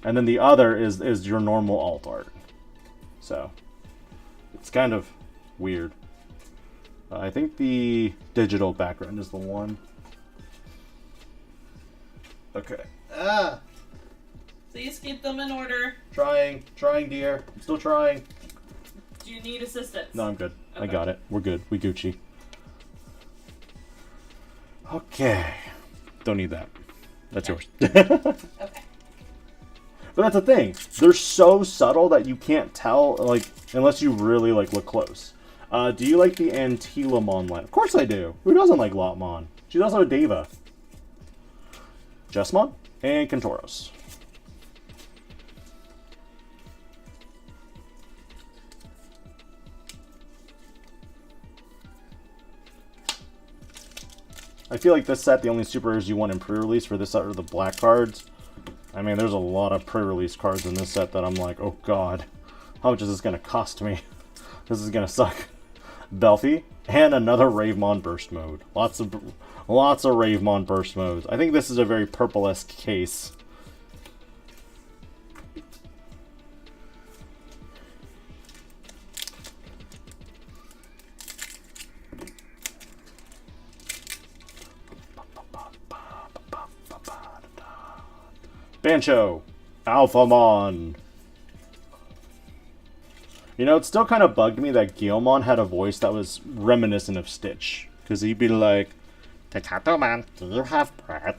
and then the other is your normal alt art. So it's kind of weird. I think the digital background is the one. Okay. Ah! Please keep them in order. Trying, dear. I'm still trying. Do you need assistance? No, I'm good. Okay. I got it. We're good. We Gucci. Okay. Don't need that. That's yours. Okay. But that's the thing. They're so subtle that you can't tell, like, unless you really, like, look close. Do you like the Antilamon line? Of course I do. Who doesn't like Lotmon? She's also a Deva. Jesmon and Kentoros. I feel like this set, the only super rares you want in pre-release for this set are the black cards. I mean, there's a lot of pre-release cards in this set that I'm like, oh god, how much is this going to cost me? This is going to suck. Belfie, and another Ravemon Burst Mode. Lots of Ravemon Burst Modes. I think this is a very purple-esque case. Bancho, Alphamon. You know, it still kind of bugged me that Guilmon had a voice that was reminiscent of Stitch. Because he'd be like, Tatato man, do you have bread?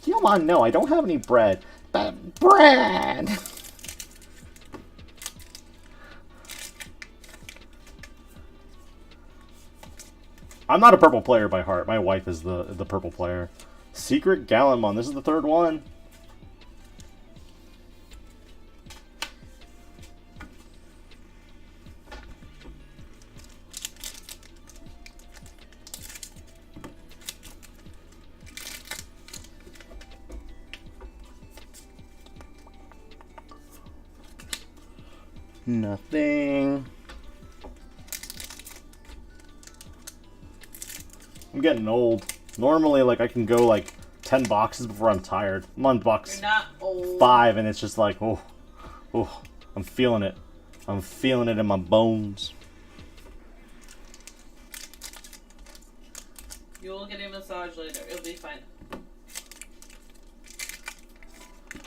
Guilmon, no, I don't have any bread. But bread! I'm not a purple player by heart. My wife is the purple player. Secret Gallantmon, this is the third one. Nothing. I'm getting old. Normally, like, I can go, like, 10 boxes before I'm tired. I'm on box You're not old. 5, and it's just like, oh, I'm feeling it. I'm feeling it in my bones. You will get a massage later. It'll be fine.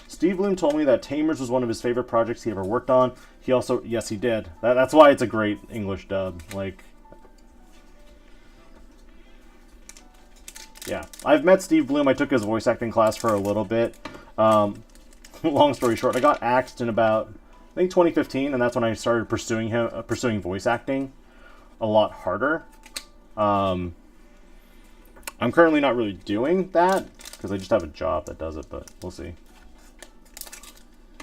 Steve Bloom told me that Tamers was one of his favorite projects he ever worked on. He also, yes, he did. That's why it's a great English dub. Like, yeah. I've met Steve Bloom. I took his voice acting class for a little bit. Long story short, I got axed in about, I think, 2015, and that's when I started pursuing voice acting a lot harder. I'm currently not really doing that, because I just have a job that does it, but we'll see.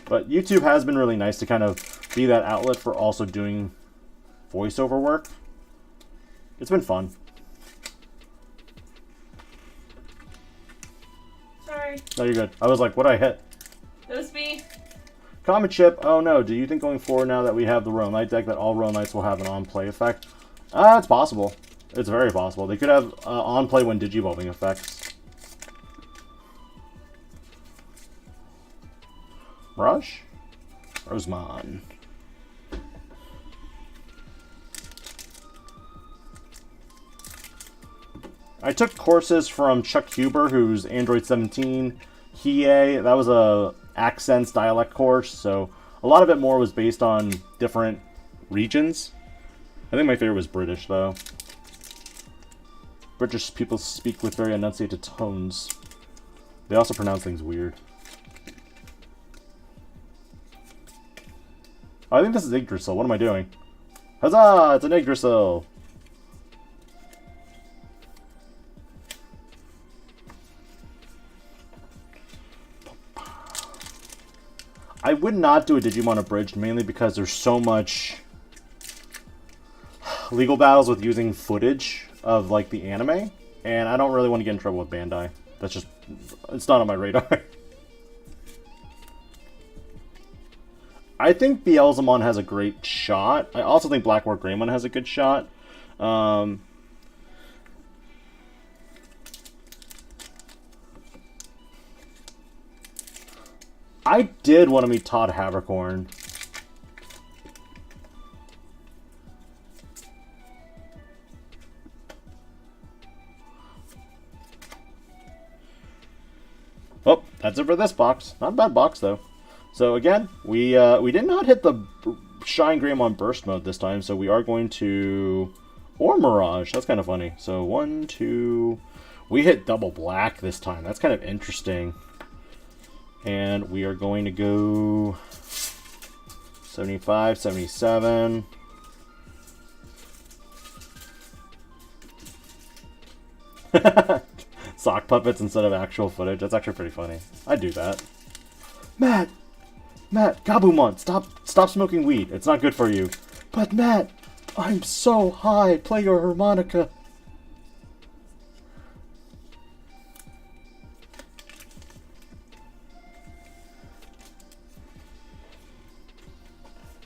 But YouTube has been really nice to kind of be that outlet for also doing voiceover work. It's been fun. Sorry. No, you're good. I was like, what'd I hit? That was me. Comet Chip, oh no, do you think going forward now that we have the Royal Knight deck that all Royal Knights will have an on-play effect? It's possible. It's very possible. They could have on-play when Digivolving effects. Rush? Rosemon. I took courses from Chuck Huber, who's Android 17, Hiei. That was a accents dialect course, so a lot of it more was based on different regions. I think my favorite was British, though. British people speak with very enunciated tones. They also pronounce things weird. Oh, I think this is Yggdrasil. What am I doing? Huzzah! It's an Yggdrasil! I would not do a Digimon Abridged, mainly because there's so much legal battles with using footage of like the anime, and I don't really want to get in trouble with Bandai. That's just, it's not on my radar. I think Beelzemon has a great shot. I also think Blackboard Greymon has a good shot. I did want to meet Todd Havercorn. Oh, that's it for this box. Not a bad box, though. So again, we did not hit the Shine Greymon Burst mode this time, so we are going to... Or Mirage. That's kind of funny. So 1, 2... We hit double black this time. That's kind of interesting. And we are going to go 75, 77. Sock puppets instead of actual footage. That's actually pretty funny. I'd do that. Matt, Gabumon, stop smoking weed. It's not good for you. But Matt, I'm so high. Play your harmonica.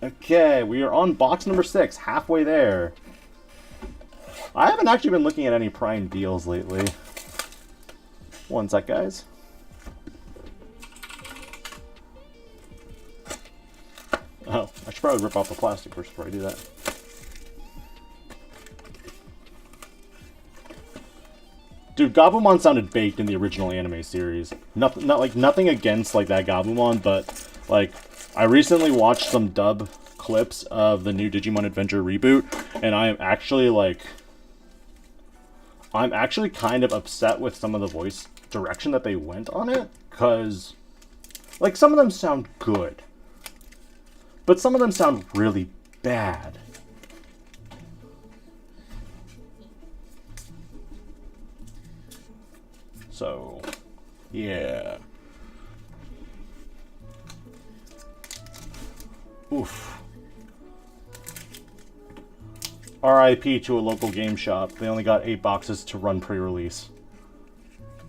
Okay, we are on box number 6, halfway there. I haven't actually been looking at any Prime deals lately. One sec, guys. Oh, I should probably rip off the plastic first before I do that. Dude, Gabumon sounded baked in the original anime series. Nothing against like that Gabumon, but like I recently watched some dub clips of the new Digimon Adventure reboot, and I'm actually kind of upset with some of the voice direction that they went on it, because like some of them sound good, but some of them sound really bad. So, yeah. Oof. RIP to a local game shop. They only got 8 boxes to run pre-release.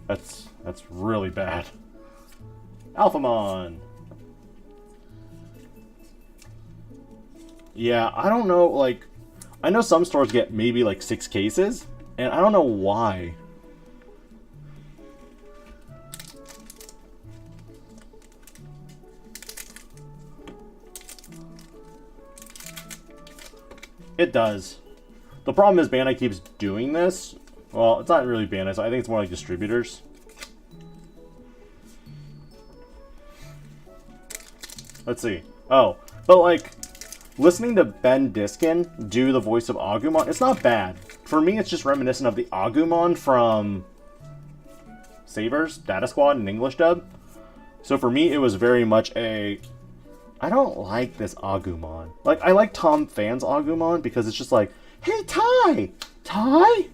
That's really bad. Alphamon. Yeah, I don't know, like, I know some stores get maybe like 6 cases, and I don't know why. It does. The problem is Bandai keeps doing this. Well, it's not really Bandai, so I think it's more like distributors. Let's see. Oh, but like, listening to Ben Diskin do the voice of Agumon, it's not bad. For me, it's just reminiscent of the Agumon from Sabers, Data Squad, and English dub. So for me, it was very much a... I don't like this Agumon. Like, I like Tom Fan's Agumon because it's just like, hey, Ty! Ty?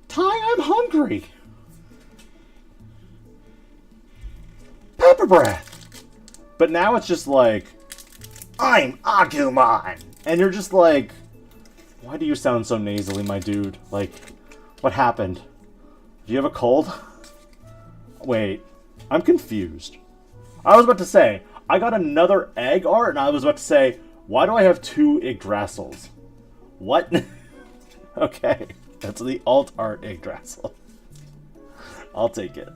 Ty, I'm hungry. Pepper breath. But now it's just like, I'm Agumon. And you're just like, why do you sound so nasally, my dude? Like, what happened? Do you have a cold? Wait, I'm confused. I was about to say, I got another egg art, and I was about to say, why do I have 2 Yggdrasils? What? Okay, that's the alt art Yggdrasil. I'll take it.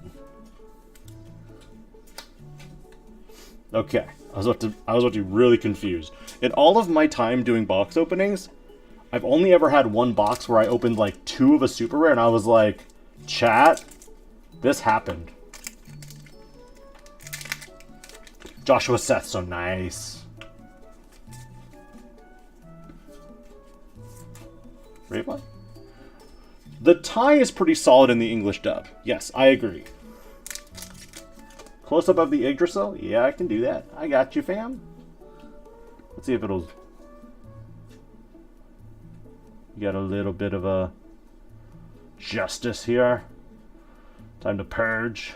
Okay, I was about to be really confused. In all of my time doing box openings, I've only ever had one box where I opened like 2 of a super rare, and I was like, chat, this happened. Joshua Seth, so nice. Raybot? The tie is pretty solid in the English dub. Yes, I agree. Close up of the Yggdrasil? Yeah, I can do that. I got you, fam. Let's see if it'll... You got a little bit of a justice here. Time to purge.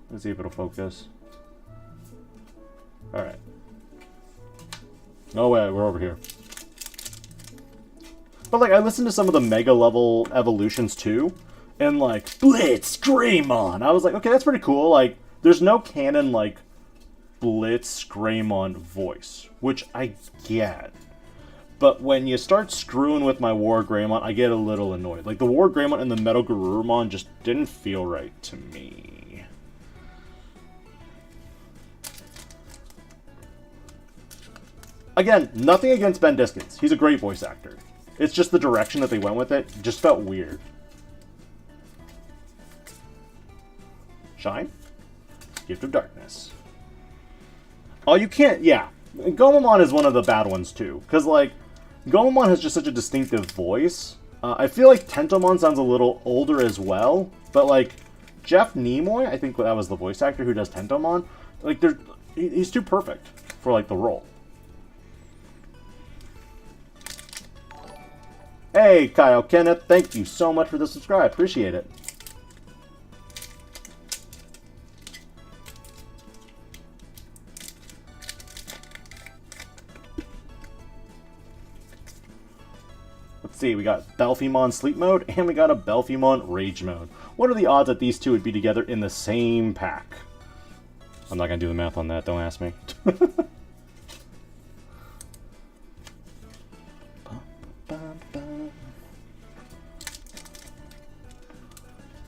Let's see if it'll focus. Alright. Oh wait, we're over here. But like, I listened to some of the mega level evolutions too, and like Blitz Greymon. I was like, okay, that's pretty cool. Like, there's no canon like Blitz Greymon voice, which I get. But when you start screwing with my War Greymon, I get a little annoyed. Like, the War Greymon and the Metal Garurumon just didn't feel right to me. Again, nothing against Ben Diskins. He's a great voice actor. It's just the direction that they went with it just felt weird. Shine. Gift of Darkness. Oh, you can't... Yeah. Gomamon is one of the bad ones, too. Because, like, Gomamon has just such a distinctive voice. I feel like Tentomon sounds a little older as well. But, like, Jeff Nimoy, I think that was the voice actor who does Tentomon. Like, he's too perfect for, like, the role. Hey, Kyle Kenneth, thank you so much for the subscribe. Appreciate it. Let's see, we got Belphemon Sleep Mode, and we got a Belphemon Rage Mode. What are the odds that these two would be together in the same pack? I'm not going to do the math on that, don't ask me.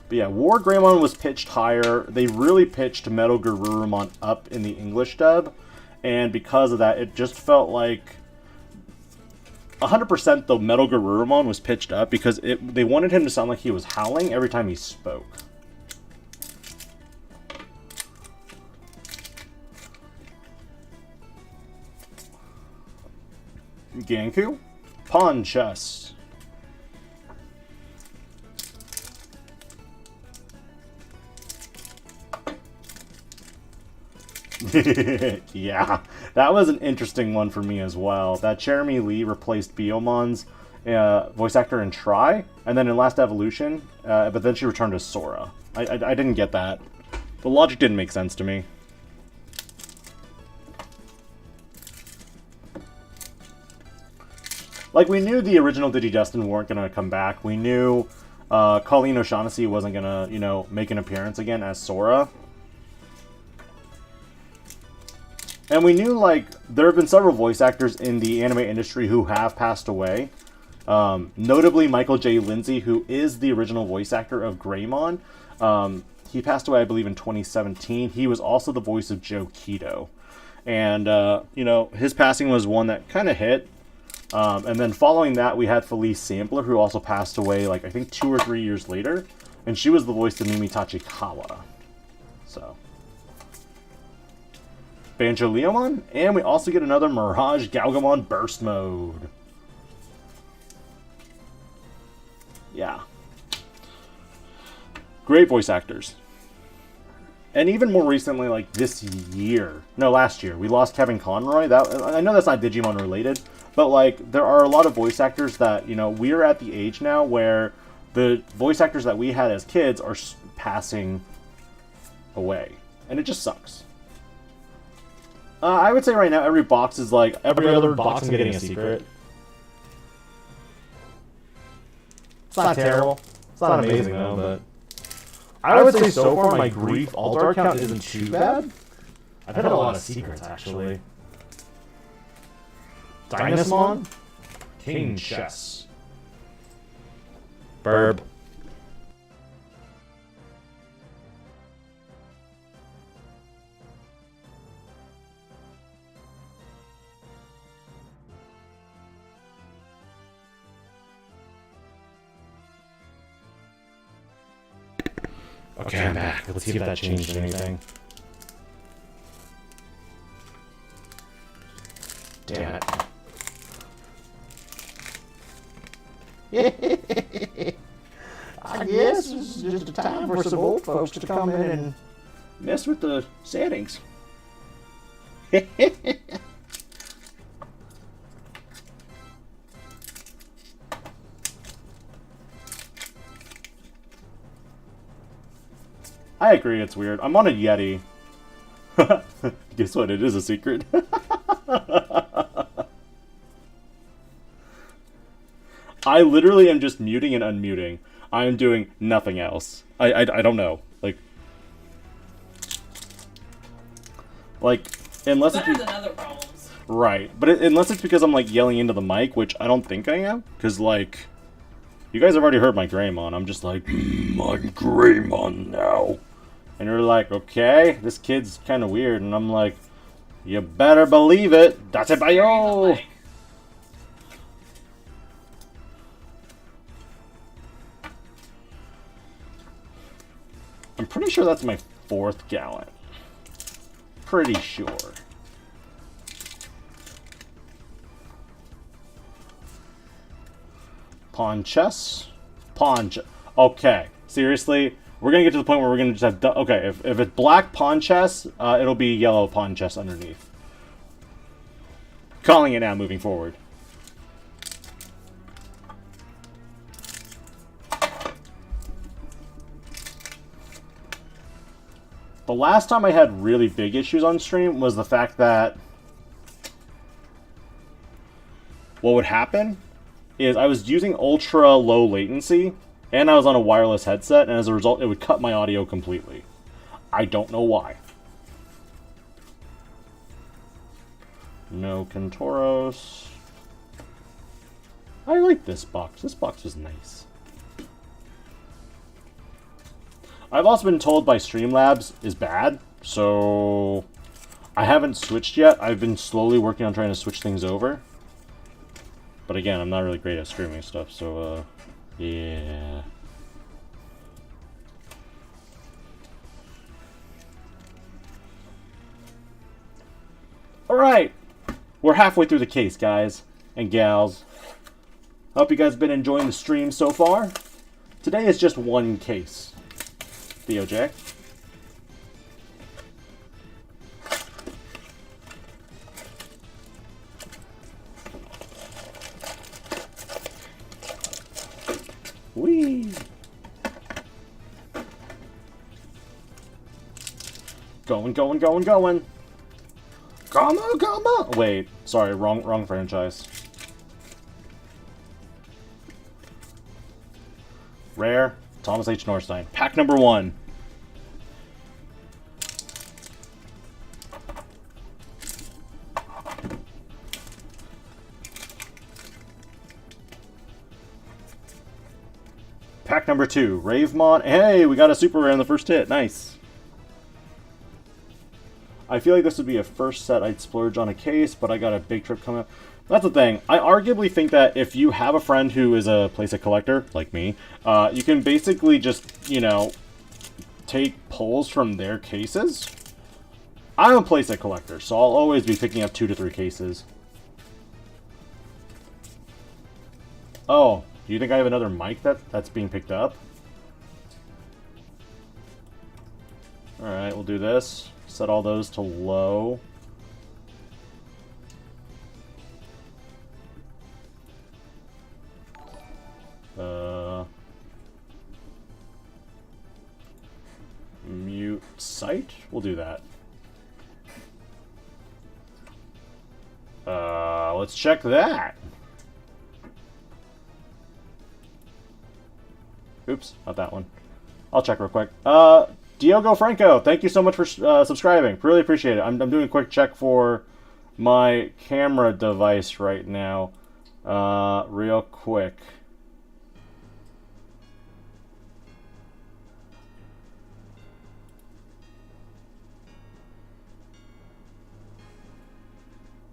But yeah, War Greymon was pitched higher. They really pitched Metal Garurumon up in the English dub. And because of that, it just felt like 100% the Metal Garurumon was pitched up because they wanted him to sound like he was howling every time he spoke. Ganku? Pawn Chess. Yeah, that was an interesting one for me as well. That Jeremy Lee replaced Biomon's voice actor in Try, and then in Last Evolution, but then she returned as Sora. I didn't get that. The logic didn't make sense to me. Like, we knew the original Digidestin weren't going to come back. We knew Colleen O'Shaughnessy wasn't going to, you know, make an appearance again as Sora. And we knew, like, there have been several voice actors in the anime industry who have passed away. Notably, Michael J. Lindsay, who is the original voice actor of Greymon. He passed away, I believe, in 2017. He was also the voice of Joe Keto. And, you know, his passing was one that kind of hit. And then following that, we had Felice Sampler, who also passed away, like, I think 2 or 3 years later. And she was the voice of Mimi Tachikawa. So... Banjo Leomon, and we also get another Mirage Galgamon Burst Mode. Yeah. Great voice actors. And even more recently, like this year, no, last year, we lost Kevin Conroy. I know that's not Digimon related, but like there are a lot of voice actors that, you know, we're at the age now where the voice actors that we had as kids are passing away. And it just sucks. I would say right now every box is like... Every other box I'm getting a secret. It's not terrible. It's not amazing though, but... I would say so far my Grief All-Star count isn't too bad. I've had a lot of secrets, actually. Dynasmon? King Chess. Burb. Okay, I'm back. Let's see if that changed anything. Damn it. I guess it's just a time for some old folks to come in and mess with the settings. I agree, it's weird. I'm on a Yeti. Guess what? It is a secret. I literally am just muting and unmuting. I am doing nothing else. I don't know. Like, unless Better it's... than other problems. Right. But unless it's because I'm, like, yelling into the mic, which I don't think I am. Because, like, you guys have already heard my Greymon. I'm just like... I'm Greymon now. And you're like, okay, this kid's kind of weird. And I'm like, you better believe it. That's it, bayo. Like, I'm pretty sure that's my 4th Gallant. Pretty sure. Pawn chess. Pawn chess. Okay, seriously? We're gonna get to the point where we're gonna just have... Okay, if it's black pawn chess, it'll be yellow pawn chess underneath. Calling it now, moving forward. The last time I had really big issues on stream was the fact that what would happen is I was using ultra low latency and I was on a wireless headset, and as a result it would cut my audio completely. I don't know why. No Kentoros. I like this box. This box is nice. I've also been told by Streamlabs is bad, so I haven't switched yet. I've been slowly working on trying to switch things over. But again, I'm not really great at streaming stuff, so, yeah. Alright! We're halfway through the case, guys and gals. Hope you guys have been enjoying the stream so far. Today is just one case. DOJ. Whee! Going. Come. Wait, sorry, wrong franchise. Rare, Thomas H. Norstein. Pack number 1. Pack number 2. Ravemon. Hey, we got a super rare in the first hit. Nice. I feel like this would be a first set I'd splurge on a case, but I got a big trip coming up. That's the thing. I arguably think that if you have a friend who is a playset collector, like me, you can basically just, you know, take pulls from their cases. I'm a playset collector, so I'll always be picking up 2 to 3 cases. Oh, do you think I have another mic that's being picked up? Alright, we'll do this. Set all those to low. Mute site? We'll do that. Let's check that. Oops, not that one. I'll check real quick. Diogo Franco, thank you so much for subscribing. Really appreciate it. I'm doing a quick check for my camera device right now. Real quick.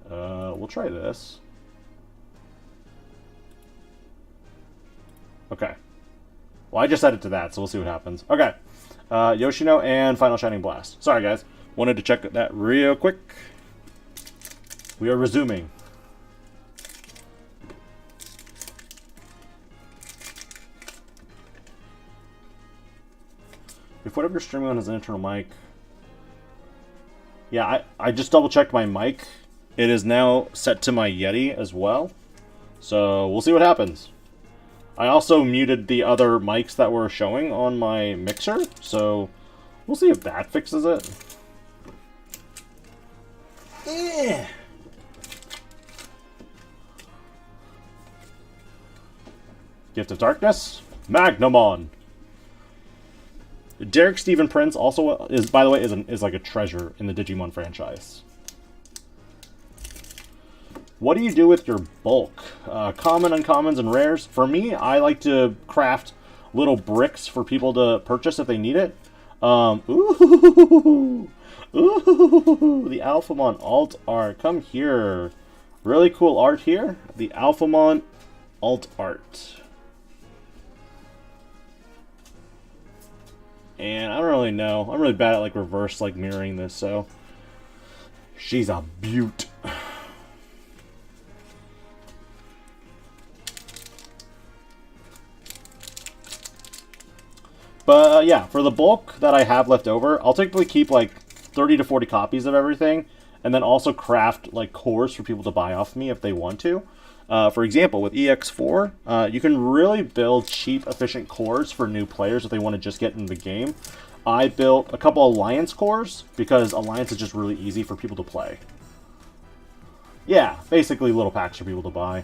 We'll try this. Okay. Well, I just set it to that, so we'll see what happens. Okay. Yoshino and Final Shining Blast. Sorry, guys. Wanted to check that real quick. We are resuming. If whatever you're streaming on has an internal mic... Yeah, I just double-checked my mic. It is now set to my Yeti as well. So, we'll see what happens. I also muted the other mics that were showing on my mixer, so we'll see if that fixes it. Gift of Darkness, Magnamon. Derek Stephen Prince also is, by the way, is like a treasure in the Digimon franchise. What do you do with your bulk? Common, uncommons, and rares. For me, I like to craft little bricks for people to purchase if they need it. Ooh, the Alphamon alt art. Come here. Really cool art here. The Alphamon alt art. And I don't really know. I'm really bad at like reverse like mirroring this, so she's a beaut. But yeah, for the bulk that I have left over, I'll typically keep like 30 to 40 copies of everything, and then also craft like cores for people to buy off me if they want to. For example, with EX4, you can really build cheap, efficient cores for new players if they want to just get in the game. I built a couple Alliance cores because Alliance is just really easy for people to play. Yeah, basically little packs for people to buy.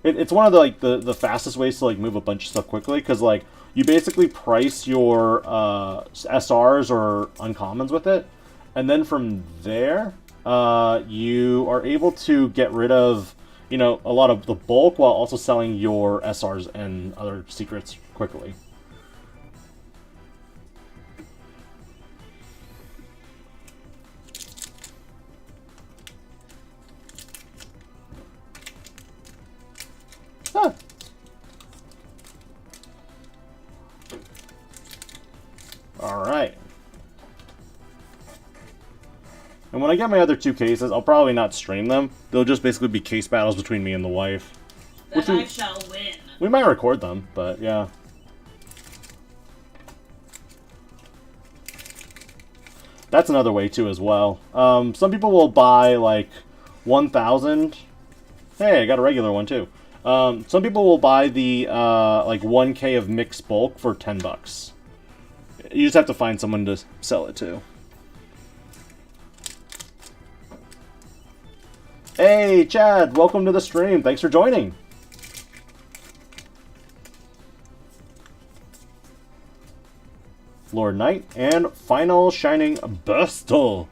It's one of the like the fastest ways to like move a bunch of stuff quickly, because like you basically price your SRs or uncommons with it, and then from there you are able to get rid of, you know, a lot of the bulk while also selling your SRs and other secrets quickly. Huh. Alright. And when I get my other two cases, I'll probably not stream them. They'll just basically be case battles between me and the wife. Then I shall win. We might record them, but yeah. That's another way too as well. Some people will buy like 1,000. Hey, I got a regular one too. Some people will buy the like 1K of mixed bulk for $10. You just have to find someone to sell it to. Hey, Chad, welcome to the stream. Thanks for joining. Lord Knight and Final Shining Burstle.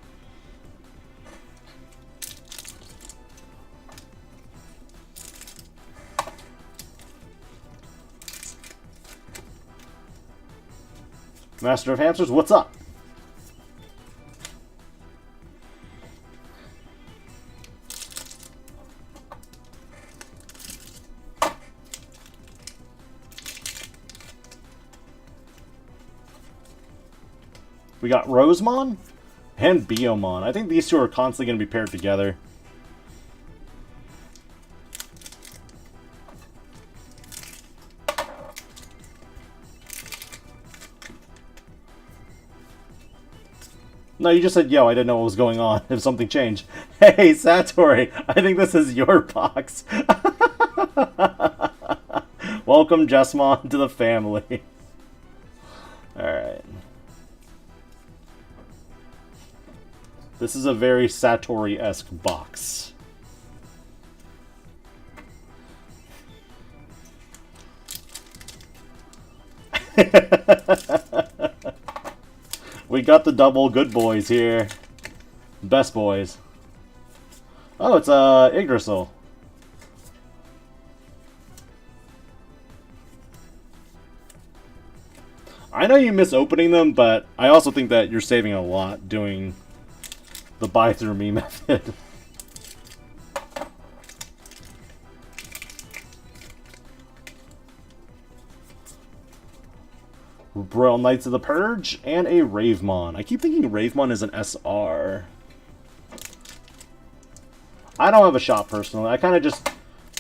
Master of Hamsters, what's up? We got Rosemon and Biomon. I think these two are constantly going to be paired together. No, you just said, yo, I didn't know what was going on. If something changed. Hey, Satori, I think this is your box. Welcome, Jessmon, to the family. Alright. This is a very Satori-esque box. We got the double good boys here. Best boys. Oh, it's Yggdrasil. I know you miss opening them, but I also think that you're saving a lot doing the buy through me method. Royal Knights of the Purge and a Ravemon. I keep thinking Ravemon is an SR. I don't have a shop personally. I kind of just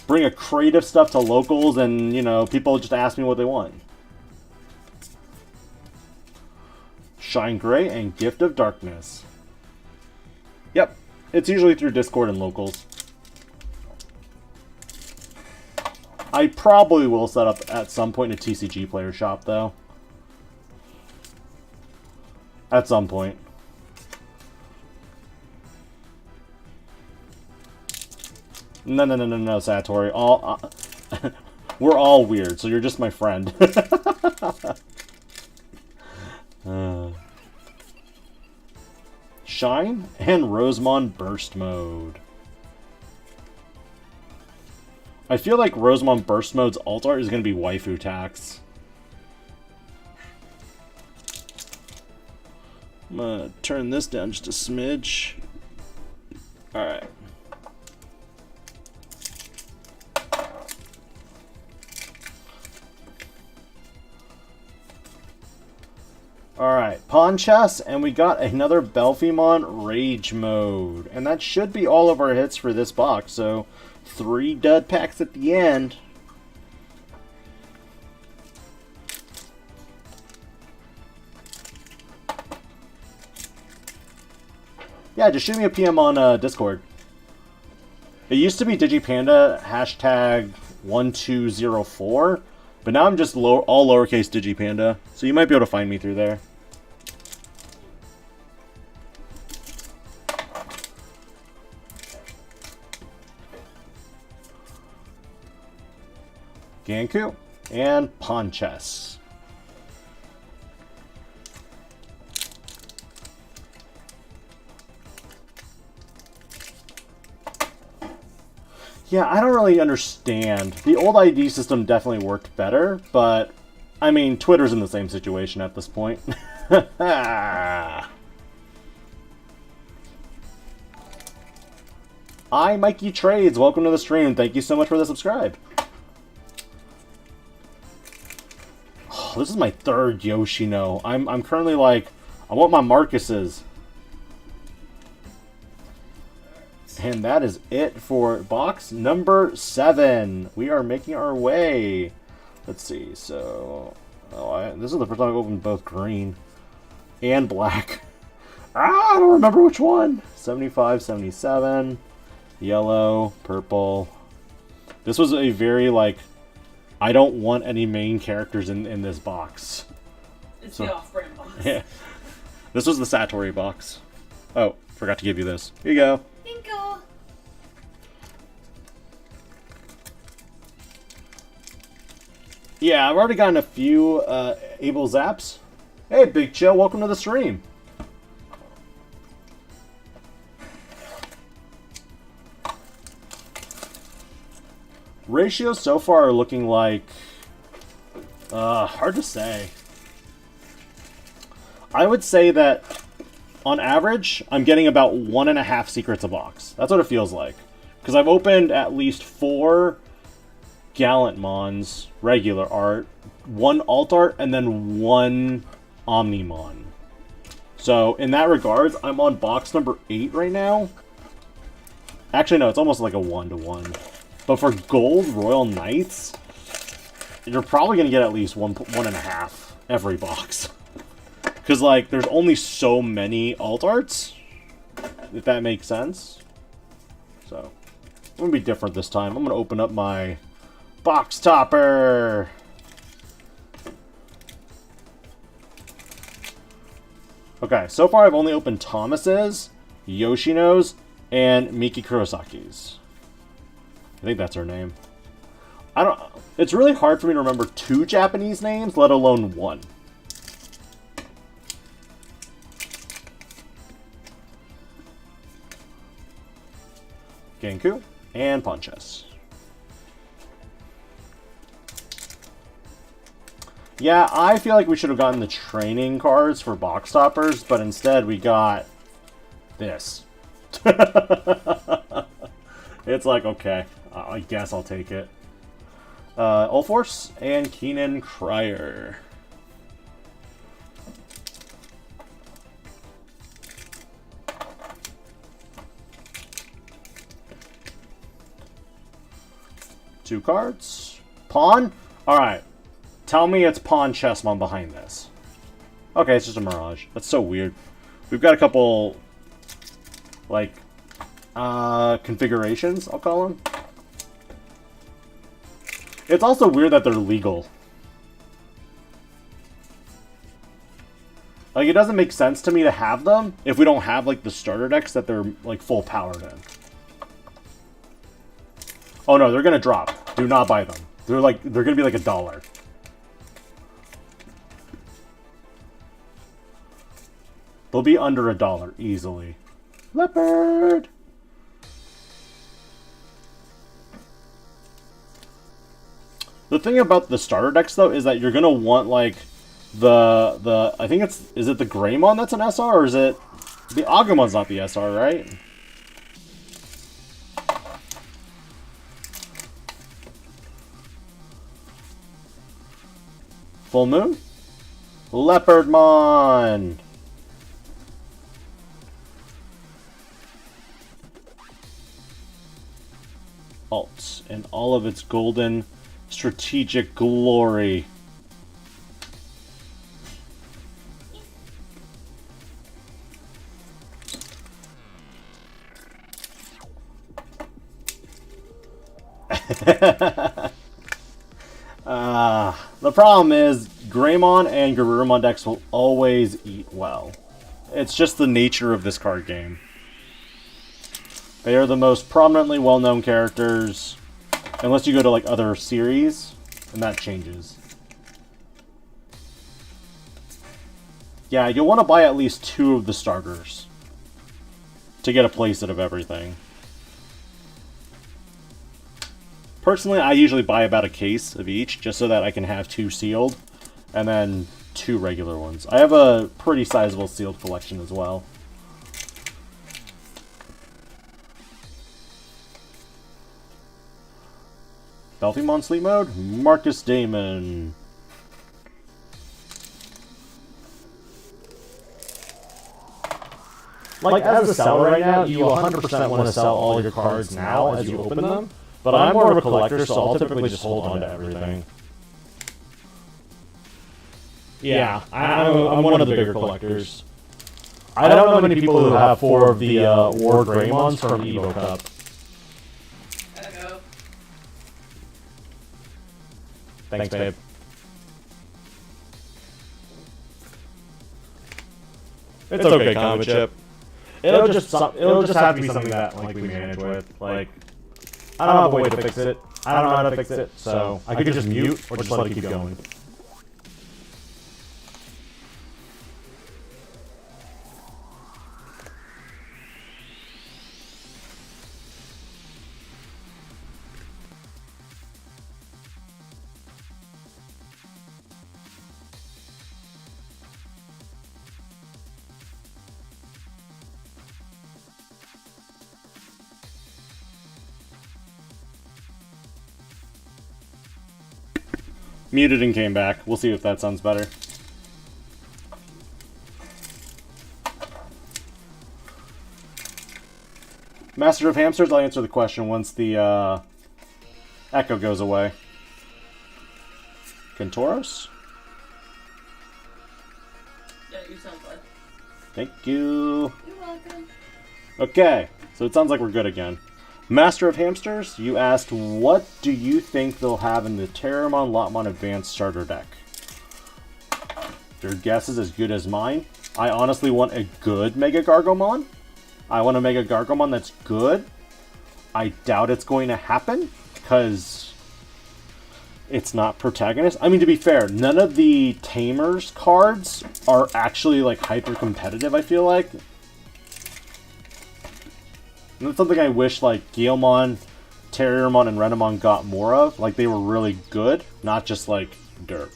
bring a crate of stuff to locals and, you know, people just ask me what they want. Shine Gray and Gift of Darkness. Yep, it's usually through Discord and locals. I probably will set up at some point a TCG player shop though. At some point. No, Satori. We're all weird, so you're just my friend. Shine and Rosemon Burst Mode. I feel like Rosemon Burst Mode's alt art is going to be waifu tax. I'm going to turn this down just a smidge. Alright. Alright, Pawn Chess, and we got another Belphemon Rage Mode. And that should be all of our hits for this box, so 3 dud packs at the end. Yeah, just shoot me a PM on Discord. It used to be DIGI-PANDA #1204, but now I'm just all lowercase DIGI-PANDA, so you might be able to find me through there. Ganku and Pawn Chess. Yeah, I don't really understand. The old ID system definitely worked better, but I mean, Twitter's in the same situation at this point. Hi, Mikey Trades. Welcome to the stream. Thank you so much for the subscribe. Oh, this is my 3rd Yoshino. I'm currently like, I want my Marcuses. And that is it for box number 7. We are making our way. Let's see. So, this is the first time I've opened both green and black. I don't remember which one. 75, 77, yellow, purple. This was a very, like, I don't want any main characters in this box. It's the off-brand box. Yeah. This was the Satori box. Oh, forgot to give you this. Here you go. Bingo. Yeah, I've already gotten a few Able Zaps. Hey, Big Chill, welcome to the stream. Ratios so far are looking like... hard to say. I would say that, on average, I'm getting about 1.5 secrets a box. That's what it feels like. Because I've opened at least 4 Gallantmons, regular art, 1 alt art, and then 1 Omnimon. So, in that regards, I'm on box number 8 right now. Actually, no, it's almost like a 1-to-1. But for Gold Royal Knights, you're probably going to get at least 1.5 every box. Because, like, there's only so many alt arts, if that makes sense. So, I'm going to be different this time. I'm going to open up my box topper. Okay, so far I've only opened Thomas's, Yoshino's, and Miki Kurosaki's. I think that's her name. It's really hard for me to remember 2 Japanese names, let alone 1. Ganku and Pawn Chess. Yeah, I feel like we should have gotten the training cards for box toppers, but instead we got this. It's like, okay, I guess I'll take it. Ulforce and Keenan Cryer. Two cards. Pawn? Alright. Tell me it's Pawn Chessmon behind this. Okay, it's just a Mirage. That's so weird. We've got a couple, like, configurations, I'll call them. It's also weird that they're legal. Like, it doesn't make sense to me to have them if we don't have, like, the starter decks that they're, like, full powered in. Oh no, they're gonna drop. Do not buy them. They're gonna be like $1. They'll be under $1 easily. Leopard! The thing about the starter decks, though, is that you're gonna want, like, I think is it the Greymon that's an SR, or is it... The Agumon's not the SR, right? Full Moon? Leopardmon! Alt in all of its golden strategic glory. The problem is Greymon and Garurumon decks will always eat well. It's just the nature of this card game. They are the most prominently well-known characters, unless you go to like other series, and that changes. Yeah, you'll want to buy at least 2 of the starters to get a playset of everything. Personally, I usually buy about a case of each, just so that I can have 2 sealed, and then 2 regular ones. I have a pretty sizable sealed collection as well. Belphimon Sleep Mode, Marcus Damon. Like, as a seller right now, you 100% want to sell all your cards now as you open them. But I'm more of a collector, so I'll typically just hold on to everything. Yeah, I'm one of the bigger collectors. I don't know many people who have 4 of the War Greymons from Evo Cup. Gotta go. Thanks, babe. It's okay, Comet Chip. It'll just have to be something that like we manage with. Like, I don't have a way to fix it. I don't know how to fix it, so I could just mute or just let it keep going. Muted and came back. We'll see if that sounds better. Master of Hamsters, I'll answer the question once the echo goes away. Kentoros? Yeah, you sound fine. Thank you. You're welcome. Okay, so it sounds like we're good again. Master of Hamsters, you asked, what do you think they'll have in the Terramon Lotmon Advanced Starter deck? Your guess is as good as mine. I honestly want a good Mega Gargomon. I want a Mega Gargomon that's good. I doubt it's going to happen, because it's not protagonist. I mean, to be fair, none of the Tamers cards are actually, like, hyper-competitive, I feel like. And that's something I wish, like, Guilmon, Terriermon, and Renamon got more of. Like, they were really good, not just, like, derp.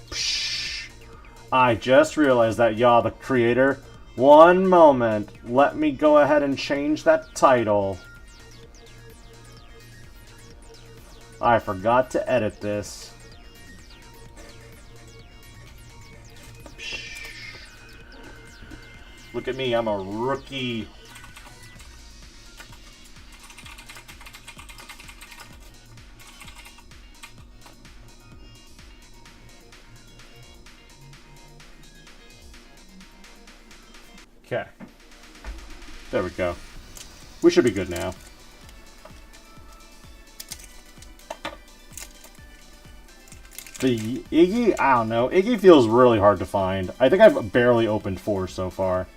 Psh. I just realized that, the creator. One moment. Let me go ahead and change that title. I forgot to edit this. Look at me, I'm a rookie. Okay. There we go. We should be good now. The Iggy, I don't know. Iggy feels really hard to find. I think I've barely opened 4 so far.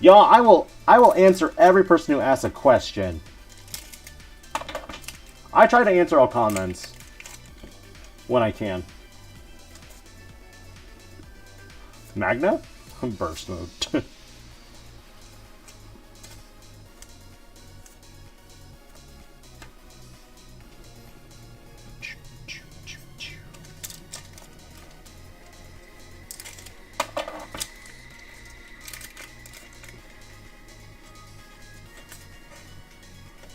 Y'all, I will answer every person who asks a question. I try to answer all comments when I can. Magna? Burst mode.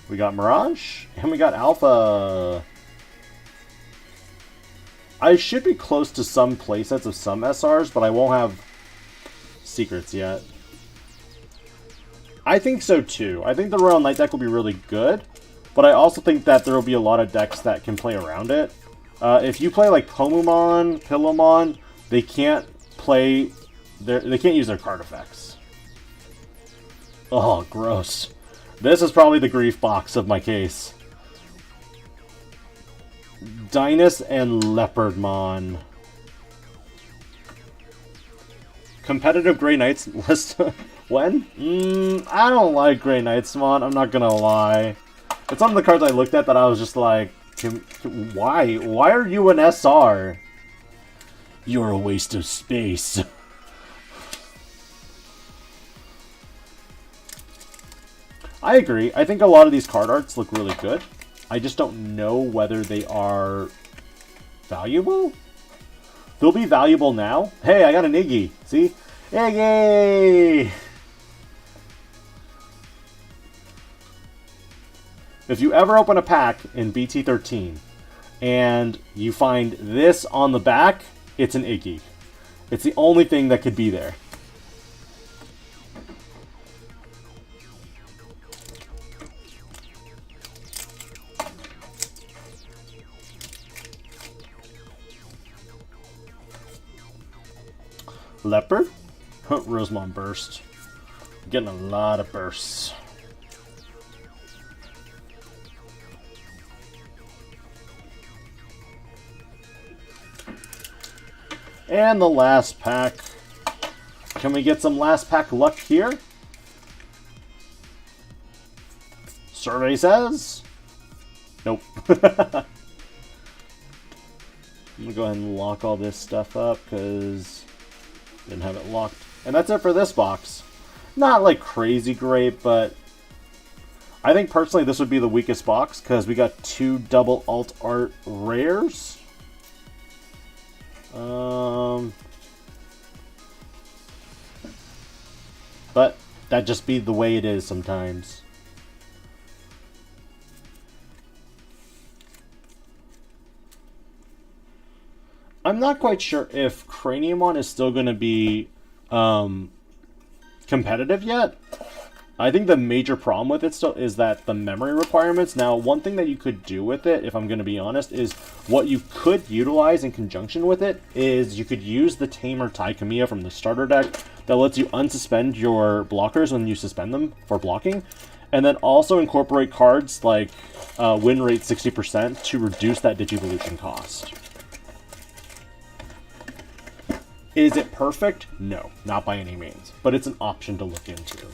We got Mirage, and we got Alpha. I should be close to some playsets of some SRs, but I won't have secrets yet. I think so too. I think the Royal Knight deck will be really good, but I also think that there will be a lot of decks that can play around it. If you play like Pomumon, Pillowmon, they can't play they can't use their card effects. Oh, gross. This is probably the grief box of my case. Dynus and Leopardmon. Competitive Grey Knights list. When? I don't like Grey Knights, Mon. I'm not gonna lie. It's one of the cards I looked at that I was just like, why? Why are you an SR? You're a waste of space. I agree. I think a lot of these card arts look really good. I just don't know whether they are valuable. They'll be valuable now. Hey, I got an Iggy. See? Iggy! If you ever open a pack in BT13 and you find this on the back, it's an Iggy. It's the only thing that could be there. Leopard? Rosemont Burst. Getting a lot of bursts. And the last pack. Can we get some last pack luck here? Survey says. Nope. I'm gonna go ahead and lock all this stuff up because didn't have it locked. And that's it for this box. Not like crazy great, but I think personally this would be the weakest box because we got 2 double alt art rares. But that just be the way it is sometimes. I'm not quite sure if Craniumon is still going to be competitive yet. I think the major problem with it still is that the memory requirements. Now, one thing that you could do with it, if I'm going to be honest, is what you could utilize in conjunction with it is you could use the Tamer Taikamiya from the starter deck that lets you unsuspend your blockers when you suspend them for blocking. And then also incorporate cards like win rate 60% to reduce that Digivolution cost. Is it perfect? No, not by any means. But it's an option to look into.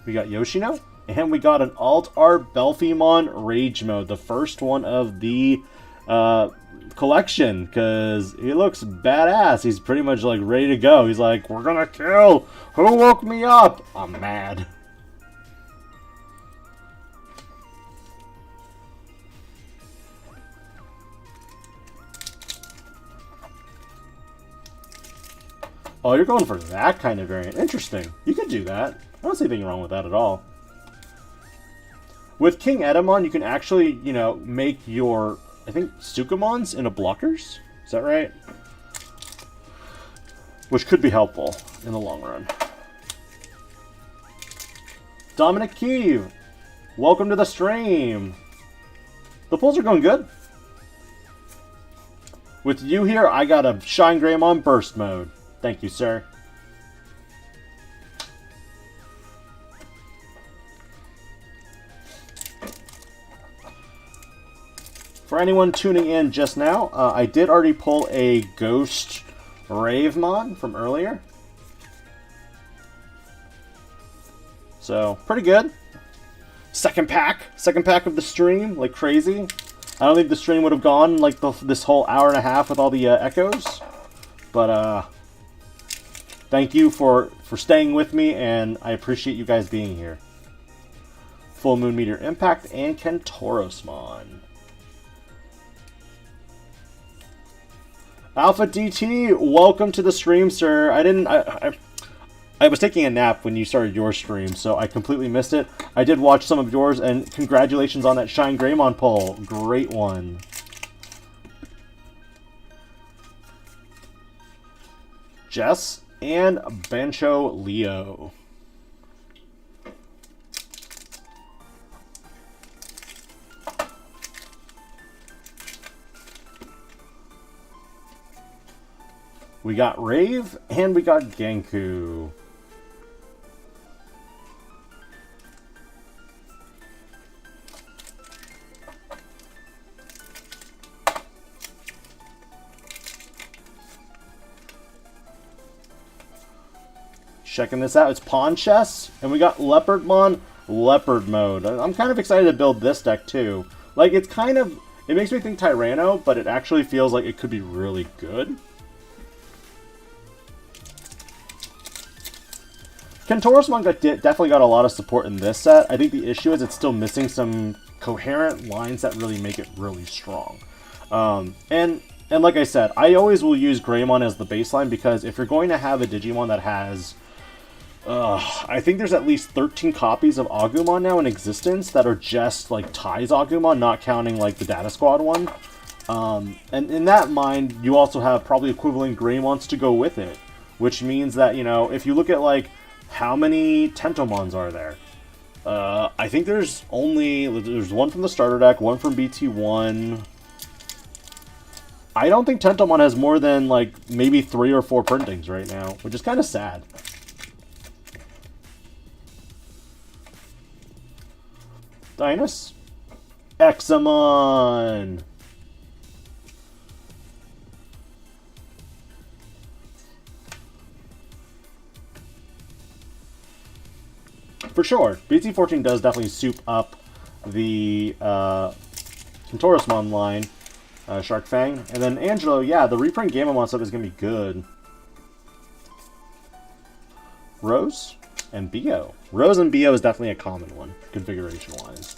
We got Yoshino, and we got an Alt-Art Belphemon Rage Mode, the first one of the collection, because he looks badass. He's pretty much like ready to go. He's like, we're gonna kill. Who woke me up? I'm mad. Oh, you're going for that kind of variant. Interesting. You could do that. I don't see anything wrong with that at all. With King Edamon, you can actually, you know, make your, I think, Sukamons into blockers. Is that right? Which could be helpful in the long run. Dominic Keeve, welcome to the stream. The pulls are going good. With you here, I got a Shine Greymon Burst Mode. Thank you, sir. For anyone tuning in just now, I did already pull a Ghost Ravemon from earlier. So, pretty good. Second pack of the stream, like crazy. I don't think the stream would have gone like this whole hour and a half with all the echoes. But, thank you for staying with me, and I appreciate you guys being here. Full Moon Meteor Impact and Kentorosmon. Alpha DT, welcome to the stream, sir. I was taking a nap when you started your stream, so I completely missed it. I did watch some of yours, and congratulations on that Shine Greymon pull. Great one. Jess and Bancho Leo. We got Rave, and we got Genku. Checking this out, it's Pawn Chess, and we got Leopardmon, Leopard Mode. I'm kind of excited to build this deck too. Like, it makes me think Tyranno, but it actually feels like it could be really good. Kentorosmon definitely got a lot of support in this set. I think the issue is it's still missing some coherent lines that really make it really strong. And like I said, I always will use Greymon as the baseline because if you're going to have a Digimon that has... I think there's at least 13 copies of Agumon now in existence that are just like Tai's Agumon, not counting like the Data Squad one. And in that mind, you also have probably equivalent Greymons to go with it. Which means that, you know, if you look at like how many Tentomons are there? I think there's one from the starter deck, one from BT1. I don't think Tentomon has more than like maybe 3 or 4 printings right now, which is kind of sad. Dynas? Examon! For sure, BT14 does definitely soup up the Kentorosmon line, Shark Fang. And then Angelo, yeah, the reprint Gamamon stuff is going to be good. Rose and Bio. Rose and Bio is definitely a common one, configuration-wise.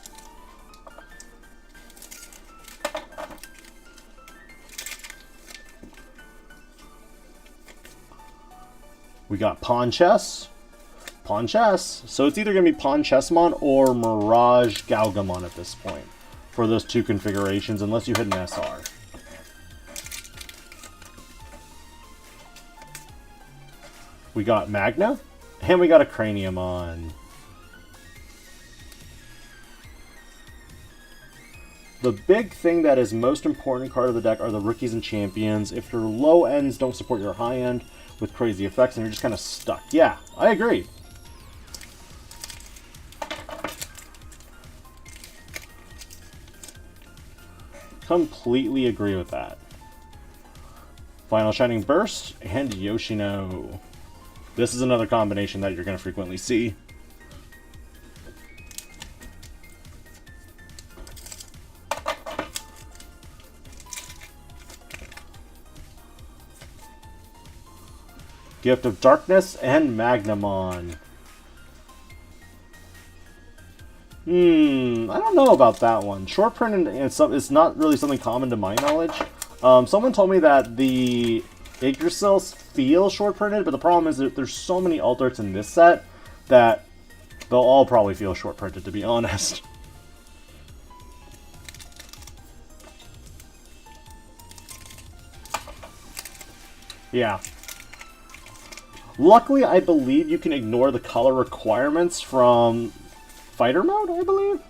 We got Pawn Chess. Pawn Chess. So it's either going to be Pawn Chessmon or Mirage Galgamon at this point for those two configurations, unless you hit an SR. We got Magna, and we got a Craniumon. The big thing that is most important card of the deck are the Rookies and Champions. If your low ends don't support your high end with crazy effects, and you're just kind of stuck. Yeah, I agree. Completely agree with that. Final Shining Burst and Yoshino. This is another combination that you're going to frequently see. Gift of Darkness and Magnamon. I don't know about that one. Short print and it's not really something common to my knowledge. Someone told me that the Yggdrasils feel short printed, but the problem is that there's so many alt-arts in this set that they'll all probably feel short printed, to be honest. Yeah. Luckily, I believe you can ignore the color requirements from Fighter Mode, I believe.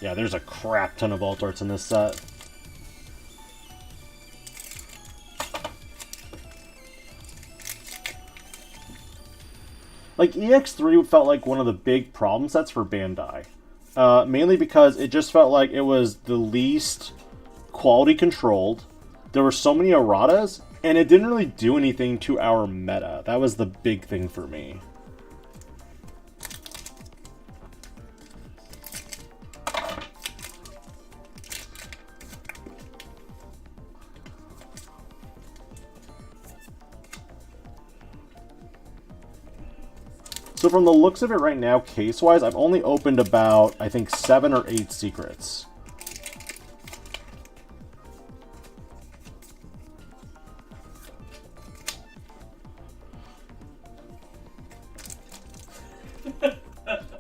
Yeah, there's a crap ton of alt arts in this set. Like, EX3 felt like one of the big problem sets for Bandai. Mainly because it just felt like it was the least quality controlled. There were so many erratas, and it didn't really do anything to our meta. That was the big thing for me. So from the looks of it right now, case-wise, I've only opened about, I think, 7 or 8 secrets.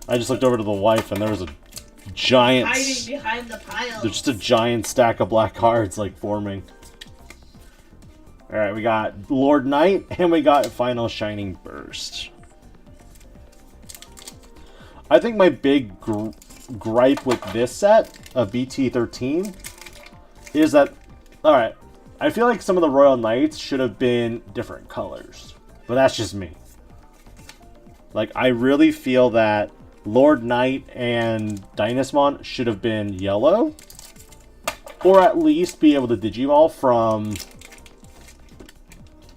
I just looked over to the wife, and there was a giant... Hiding behind the pile. There's just a giant stack of black cards, like, forming. Alright, we got Lord Knight, and we got Final Shining Burst. I think my big gripe with this set of BT13 is that, alright, I feel like some of the Royal Knights should have been different colors. But that's just me. Like, I really feel that Lord Knight and Dynasmon should have been yellow. Or at least be able to Digivolve from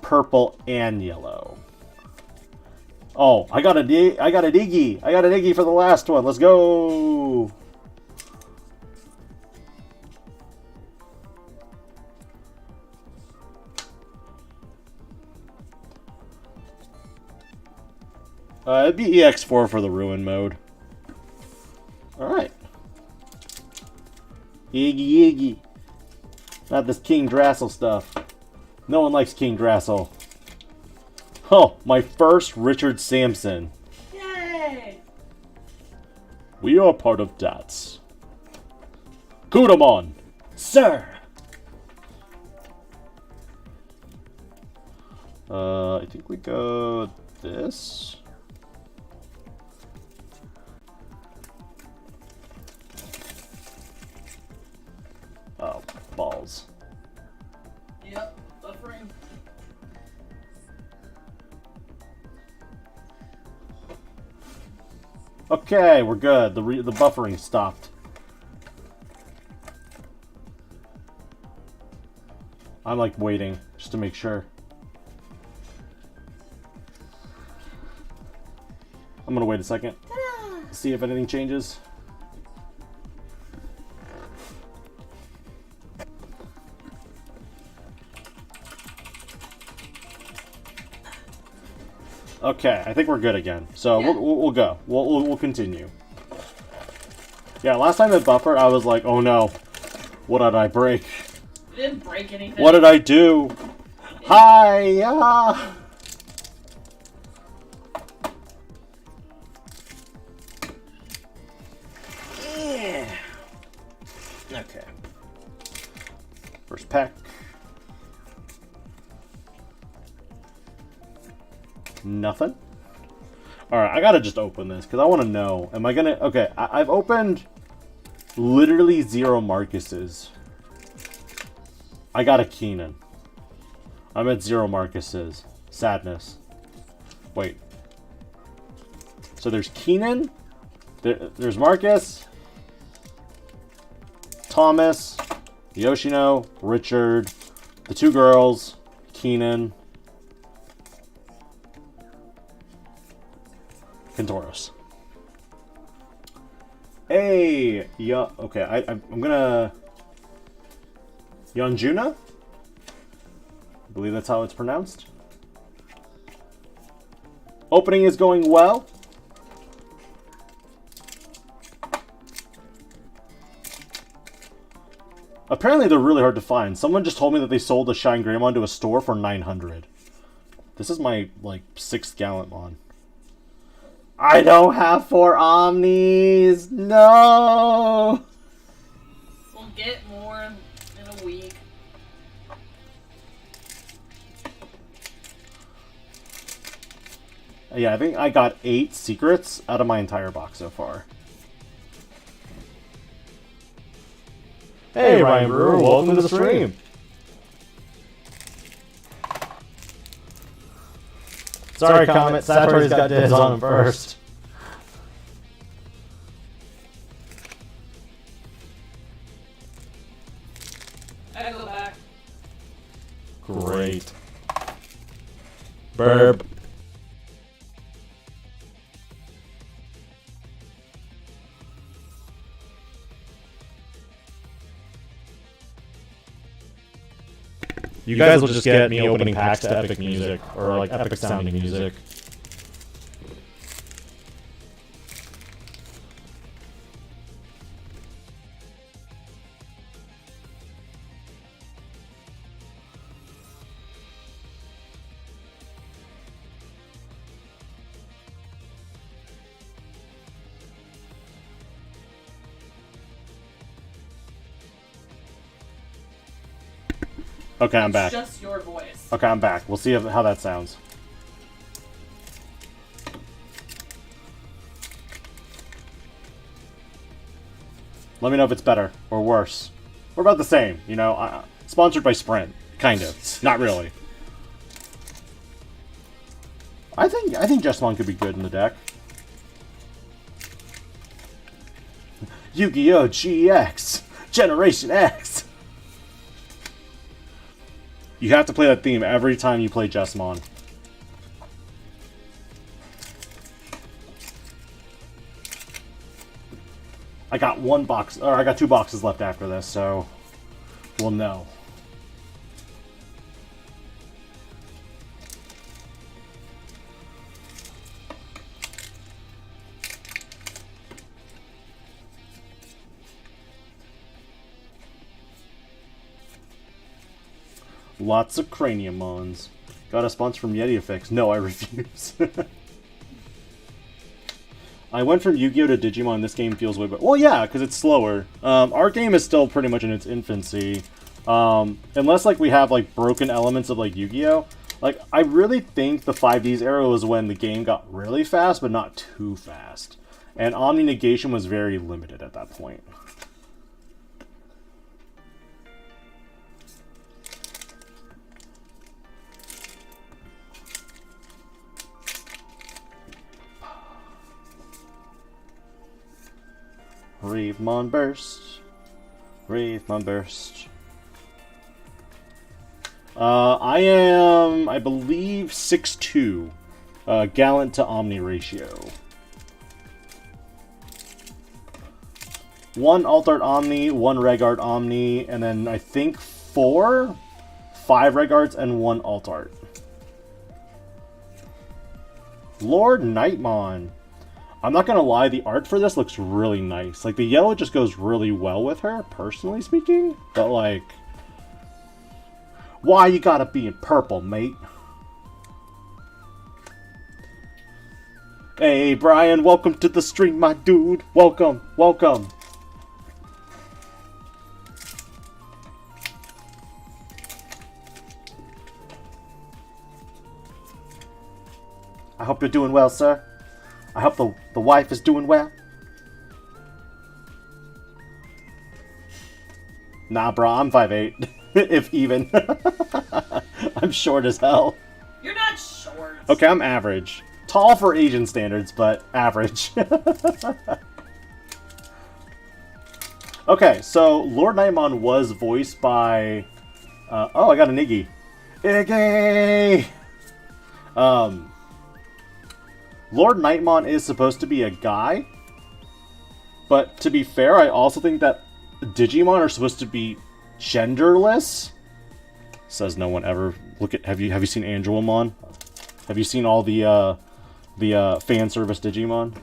purple and yellow. Oh, I got a Digi. I got a Digi for the last one. Let's go. It'd be EX4 for the Ruin mode. Alright. Iggy. Not this King Drassel stuff. No one likes King Drassel. Oh, my first Richard Sampson. Yay! We are part of DATS. Kudamon! Sir! I think we go this. Oh, balls. Yep, buffering. Okay, we're good. The buffering stopped. I'm like waiting just to make sure. I'm gonna wait a second. See if anything changes. Okay, I think we're good again. So Yeah. we'll go. We'll continue. Yeah, last time it buffered, I was like, oh no, what did I break? You didn't break anything. What did I do? Hi! Okay. First pack. Nothing. Alright, I gotta just open this because I want to know. Am I gonna... Okay, I've opened literally 0 Marcuses. I got a Keenan. I'm at 0 Marcuses. Sadness. Wait. So there's Keenan. There's Marcus. Thomas. Yoshino. Richard. The 2 girls. Keenan. Kentoros. Hey! Yeah, okay, I'm gonna... Yonjuna? I believe that's how it's pronounced. Opening is going well. Apparently they're really hard to find. Someone just told me that they sold a Shine Greymon to a store for 900. This is my, like, 6th Gallantmon. I don't have 4 Omnis! No! We'll get more in a week. Yeah, I think I got 8 secrets out of my entire box so far. Hey, Ryan Brewer, welcome to the stream. Sorry, Comet. Satori's got dibs on him first. I gotta go back. Great. Burp. You guys will just get me opening packs to epic music, or like epic sounding music. Okay, I'm back. It's just your voice. Okay, I'm back. We'll see how that sounds. Let me know if it's better or worse. We're about the same, you know. Sponsored by Sprint, kind of. Not really. I think Jessamon could be good in the deck. Yu-Gi-Oh! GX! Generation X! You have to play that theme every time you play Jessamon. I got I got 2 boxes left after this, so we'll know. Lots of Craniumons. Got a sponsor from Yeti Effects. No, I refuse. I went from Yu-Gi-Oh! To Digimon. This game feels way better. Well, yeah, because it's slower. Our game is still pretty much in its infancy. Unless, like, we have, like, broken elements of, like, Yu-Gi-Oh! Like, I really think the 5Ds era was when the game got really fast, but not too fast. And Omni Negation was very limited at that point. Ravemon Burst. Ravemon Burst. I am, I believe, 6'2". Gallant to Omni ratio. 1 Alt-Art Omni, 1 Reg-Art Omni, and then I think 5 Reg-Arts and 1 Alt-Art. Lord Nightmon. I'm not gonna lie, the art for this looks really nice. Like, the yellow just goes really well with her, personally speaking. But, like, why you gotta be in purple, mate? Hey, Brian, welcome to the stream, my dude. Welcome, welcome. I hope you're doing well, sir. I hope the wife is doing well. Nah, bro, I'm 5'8", if even. I'm short as hell. You're not short. Okay, I'm average. Tall for Asian standards, but average. Okay, so Lord Nightmon was voiced by... oh, I got an Iggy. Iggy! Lord Nightmon is supposed to be a guy, but to be fair, I also think that Digimon are supposed to be genderless. Says no one ever. Look at have you seen Angelomon? Have you seen all the fan service Digimon?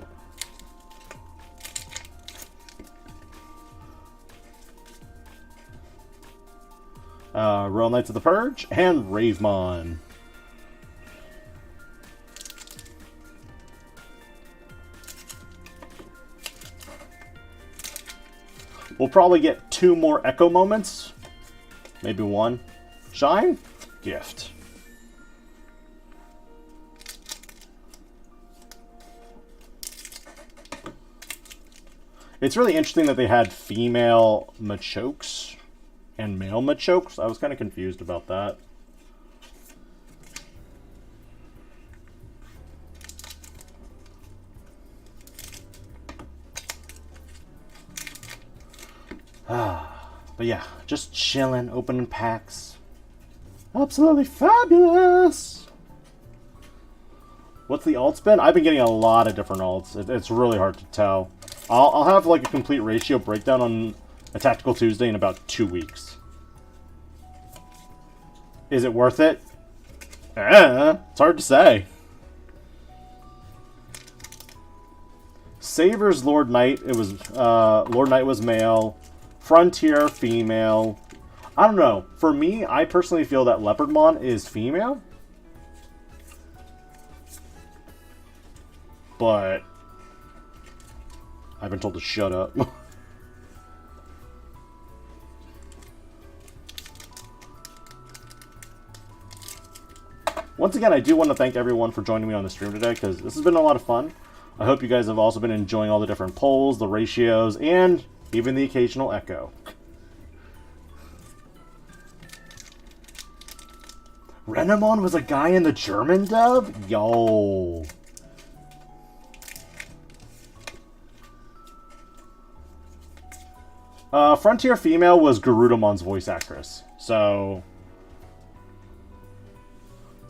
Royal Knights of the Purge and Ravemon. We'll probably get 2 more Echo moments. Maybe 1. Shine? Gift. It's really interesting that they had female Machokes and male Machokes. I was kind of confused about that. But yeah, just chilling, opening packs. Absolutely fabulous! What's the alt spin? I've been getting a lot of different alts. It's really hard to tell. I'll have like a complete ratio breakdown on a Tactical Tuesday in about 2 weeks. Is it worth it? It's hard to say. Savers Lord Knight. It was Lord Knight was male. Frontier female. I don't know. For me, I personally feel that Leopardmon is female. But I've been told to shut up. Once again, I do want to thank everyone for joining me on the stream today, because this has been a lot of fun. I hope you guys have also been enjoying all the different polls, the ratios, and even the occasional echo. Renamon was a guy in the German dub? Yo. Frontier female was Garudamon's voice actress. So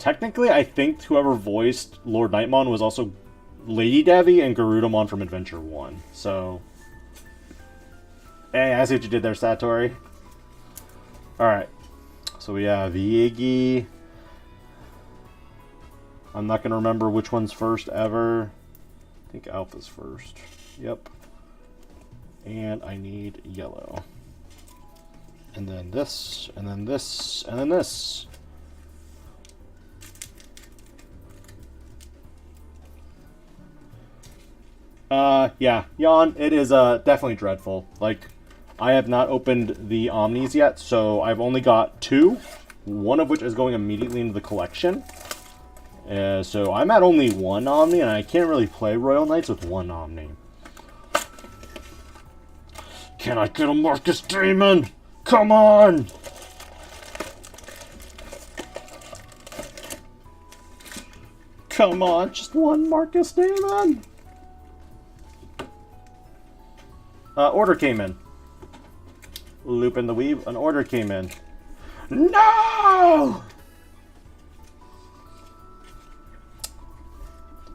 technically, I think whoever voiced Lord Nightmon was also Lady Devi and Garudamon from Adventure 1. So, hey, I see what you did there, Satori. Alright. So we have Yigi. I'm not going to remember which one's first ever. I think Alpha's first. Yep. And I need yellow. And then this, and then this, and then this. Yeah, Yawn, it is definitely dreadful. Like, I have not opened the Omnis yet, so I've only got 2, one of which is going immediately into the collection. So I'm at only 1 Omni, and I can't really play Royal Knights with 1 Omni. Can I get a Marcus Damon? Come on! Come on, just 1 Marcus Damon! Order came in. Lupin the Weave, an order came in. No!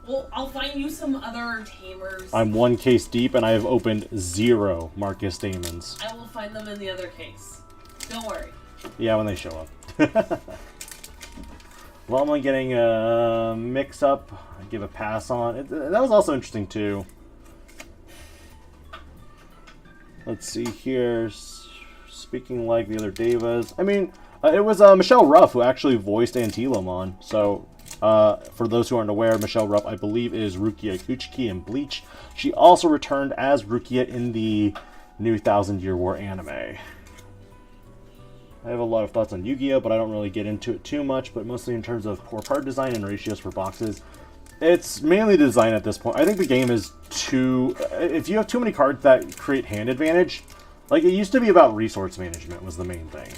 Well, I'll find you some other tamers. I'm 1 case deep and I have opened 0 Marcus Damons. I will find them in the other case. Don't worry. Yeah, when they show up. Well, I'm getting a mix-up. I give a pass on. That was also interesting, too. Let's see here. Speaking like the other Devas. I mean, it was Michelle Ruff who actually voiced Antilomon. So, for those who aren't aware, Michelle Ruff, I believe, is Rukia Kuchiki in Bleach. She also returned as Rukia in the new 1000 Year War anime. I have a lot of thoughts on Yu-Gi-Oh, but I don't really get into it too much, but mostly in terms of core card design and ratios for boxes. It's mainly design at this point. I think the game is too... If you have too many cards that create hand advantage, like it used to be about resource management was the main thing.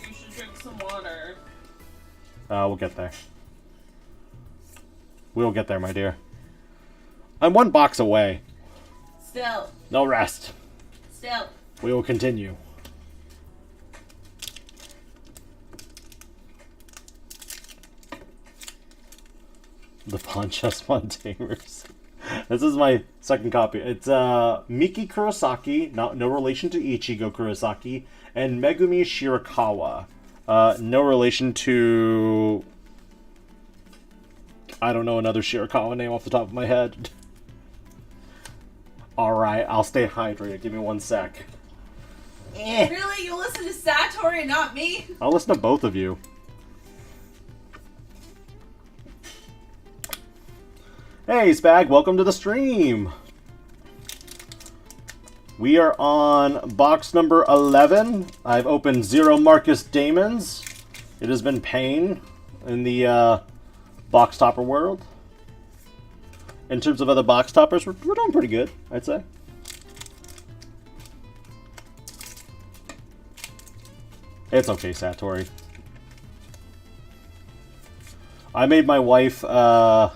You should drink some water. We'll get there. We'll get there, my dear. I'm 1 box away. Still. No rest. Still. We will continue. The Ponchesmon Tamers. This is my second copy. It's Miki Kurosaki, no relation to Ichigo Kurosaki, and Megumi Shirakawa. No relation to... I don't know another Shirakawa name off the top of my head. Alright, I'll stay hydrated. Give me 1 sec. Really? You listen to Satori and not me? I'll listen to both of you. Hey, Spag, welcome to the stream. We are on box number 11. I've opened 0 Marcus Damons. It has been pain in the box topper world. In terms of other box toppers, we're doing pretty good, I'd say. It's okay, Satori. I made my wife a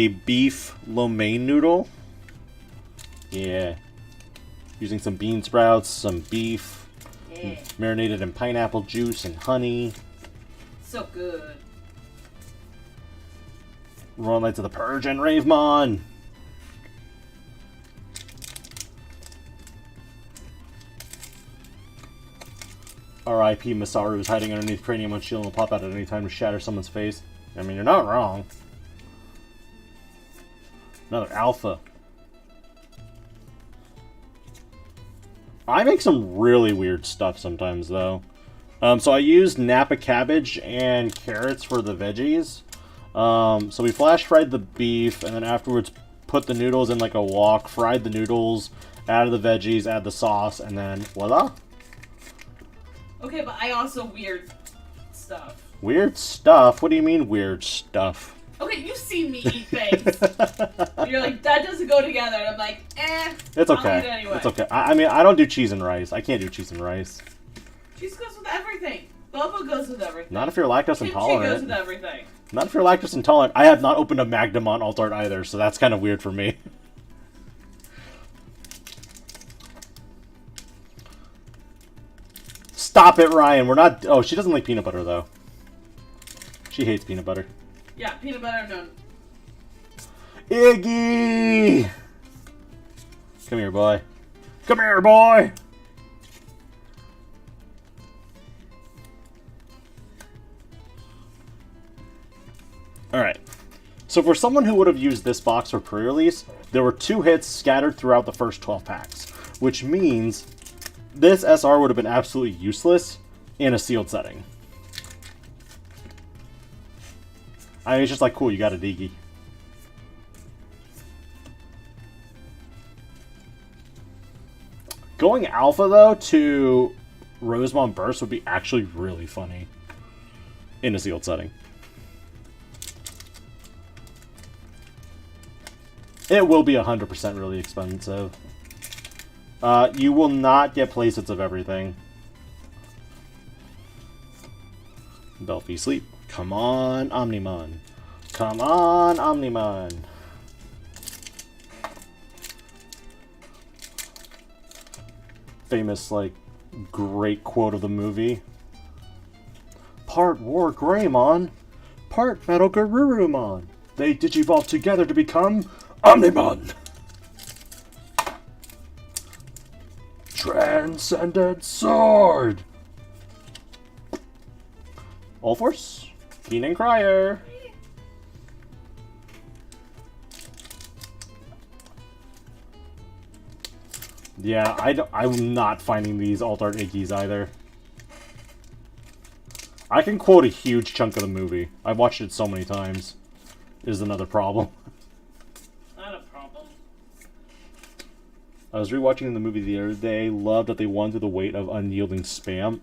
beef lo mein noodle. Yeah. Using some bean sprouts, some beef, Yeah. marinated in pineapple juice and honey. So good. Royal Knights of the Purge and Ravemon. R.I.P. Masaru is hiding underneath Cranium on Shield and will pop out at any time to shatter someone's face. I mean, you're not wrong. Another alpha. I make some really weird stuff sometimes, though. So I used Napa cabbage and carrots for the veggies. So we flash fried the beef, and then afterwards put the noodles in like a wok, fried the noodles, added the veggies, add the sauce, and then voila. Okay, but I also weird stuff. Weird stuff? What do you mean weird stuff? Okay, you've seen me eat things. You're like, that doesn't go together. And I'm like, It's okay. I'll eat it anyway. It's okay. I mean, I don't do cheese and rice. I can't do cheese and rice. Cheese goes with everything. Boba goes with everything. Not if you're lactose Kimchi intolerant. goes with everything. Not if you're lactose intolerant. I have not opened a Magnamon alt art either, so that's kind of weird for me. Stop it, Ryan. We're not... Oh, she doesn't like peanut butter, though. She hates peanut butter. Yeah, peanut butter, no. Iggy! Come here, boy. Come here, boy! Alright. So for someone who would have used this box for pre-release, there were 2 hits scattered throughout the first 12 packs. Which means this SR would have been absolutely useless in a sealed setting. I mean, it's just like, cool, you got a Digi. Going alpha, though, to Rosemont Burst would be actually really funny in a sealed setting. It will be 100% really expensive. You will not get playsets of everything. Belfie sleep. Come on, Omnimon. Come on, Omnimon. Famous, like, great quote of the movie. Part War Greymon, part Metal Garurumon. They digivolve together to become Omnimon. Transcendent Sword. All Force. Keenan Crier. Yeah, I'm not finding these alt-art Iggies either. I can quote a huge chunk of the movie. I've watched it so many times. Is another problem. Not a problem. I was rewatching the movie the other day. Loved that they won through the weight of unyielding spam.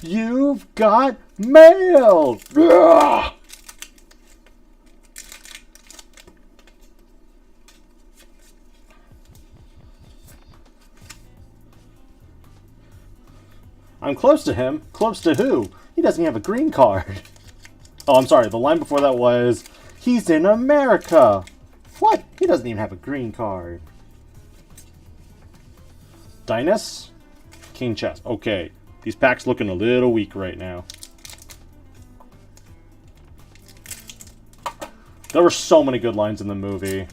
You've got mail! Ugh! I'm close to him. Close to who? He doesn't even have a green card. Oh, I'm sorry. The line before that was, he's in America. What? He doesn't even have a green card. Dynas? King Chess. Okay. These packs looking a little weak right now. There were so many good lines in the movie.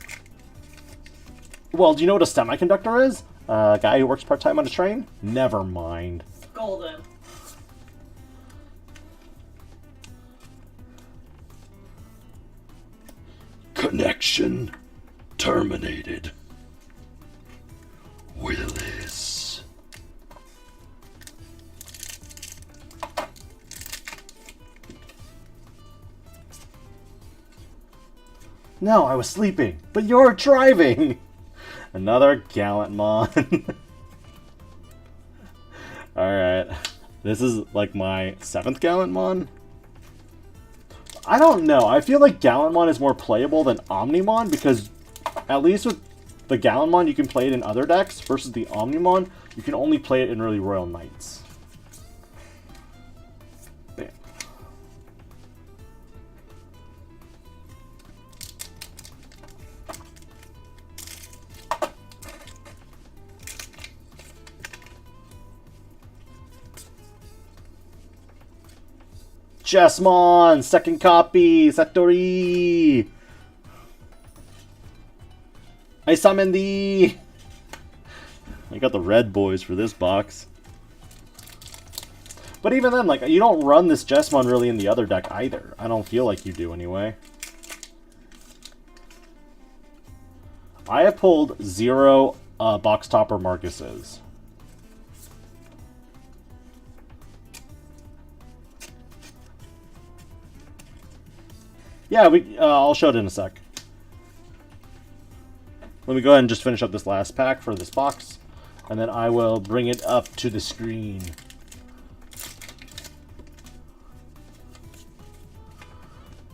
Well, do you know what a semiconductor is? A guy who works part-time on a train? Never mind. Golden. Connection terminated. Willis. No, I was sleeping, but you're driving! Another Gallantmon. Alright. This is like my 7th Gallantmon? I don't know. I feel like Gallantmon is more playable than Omnimon because at least with the Gallantmon you can play it in other decks versus the Omnimon you can only play it in early Royal Knights. Bam. Jesmon, second copy, Satori. I summon thee. I got the red boys for this box. But even then, like, you don't run this Jesmon really in the other deck either. I don't feel like you do anyway. I have pulled 0 box topper Marcuses. Yeah, I'll show it in a sec. Let me go ahead and just finish up this last pack for this box, and then I will bring it up to the screen.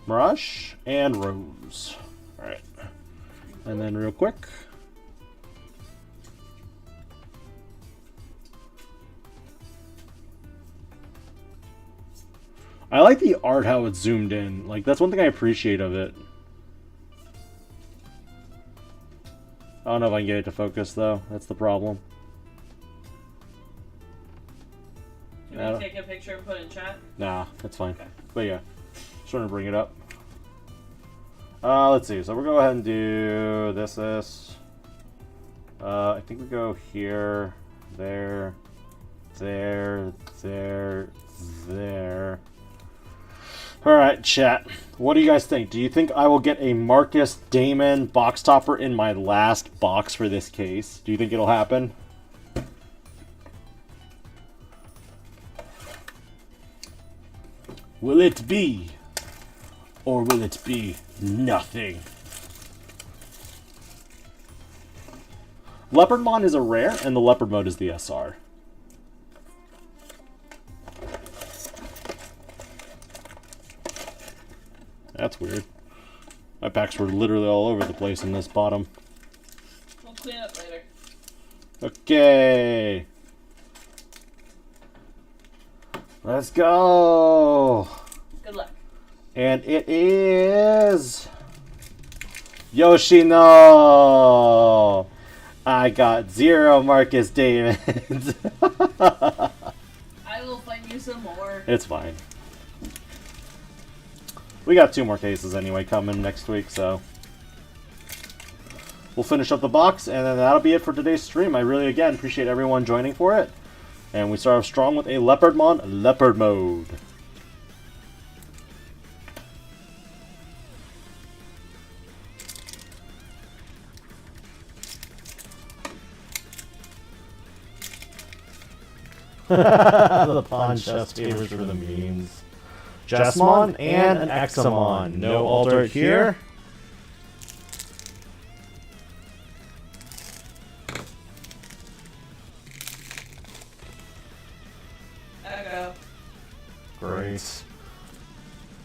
Mirage and Rose. Alright. And then real quick. I like the art, how it's zoomed in. Like, that's one thing I appreciate of it. I don't know if I can get it to focus, though. That's the problem. Can we take a picture and put it in chat? Nah, that's fine. Okay. But yeah, just want to bring it up. Let's see. So we'll go ahead and do this. I think we go here, there, there, there, there. Alright, chat. What do you guys think? Do you think I will get a Marcus Damon box topper in my last box for this case? Do you think it'll happen? Will it be? Or will it be nothing? Leopardmon is a rare, and the Leopard mode is the SR. That's weird. My packs were literally all over the place in this bottom. We'll clean up later. Okay. Let's go. Good luck. And it is Yoshi. No, I got 0 Marcus Damon's. I will find you some more. It's fine. We got 2 more cases anyway coming next week, so we'll finish up the box, and then that'll be it for today's stream. I really, again, appreciate everyone joining for it. And we start off strong with a Leopardmon Leopard mode. The pawn chest favors for the memes. Jesmon and an Examon. No altar here. Echo. Great.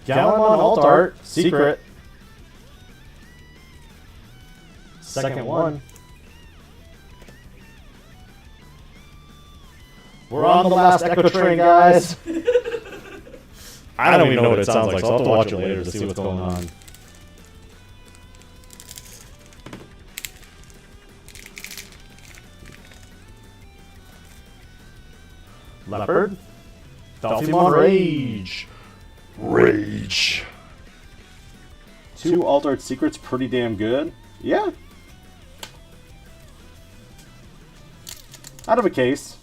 Gallimon alt art. Secret. Second one. We're on the last Echo train, guys. I don't even know what it sounds like, so I'll have to watch it later to see what's going on. Leopard. Delphimon Rage. Rage. 2 Altered Secrets, pretty damn good. Yeah. Out of a case.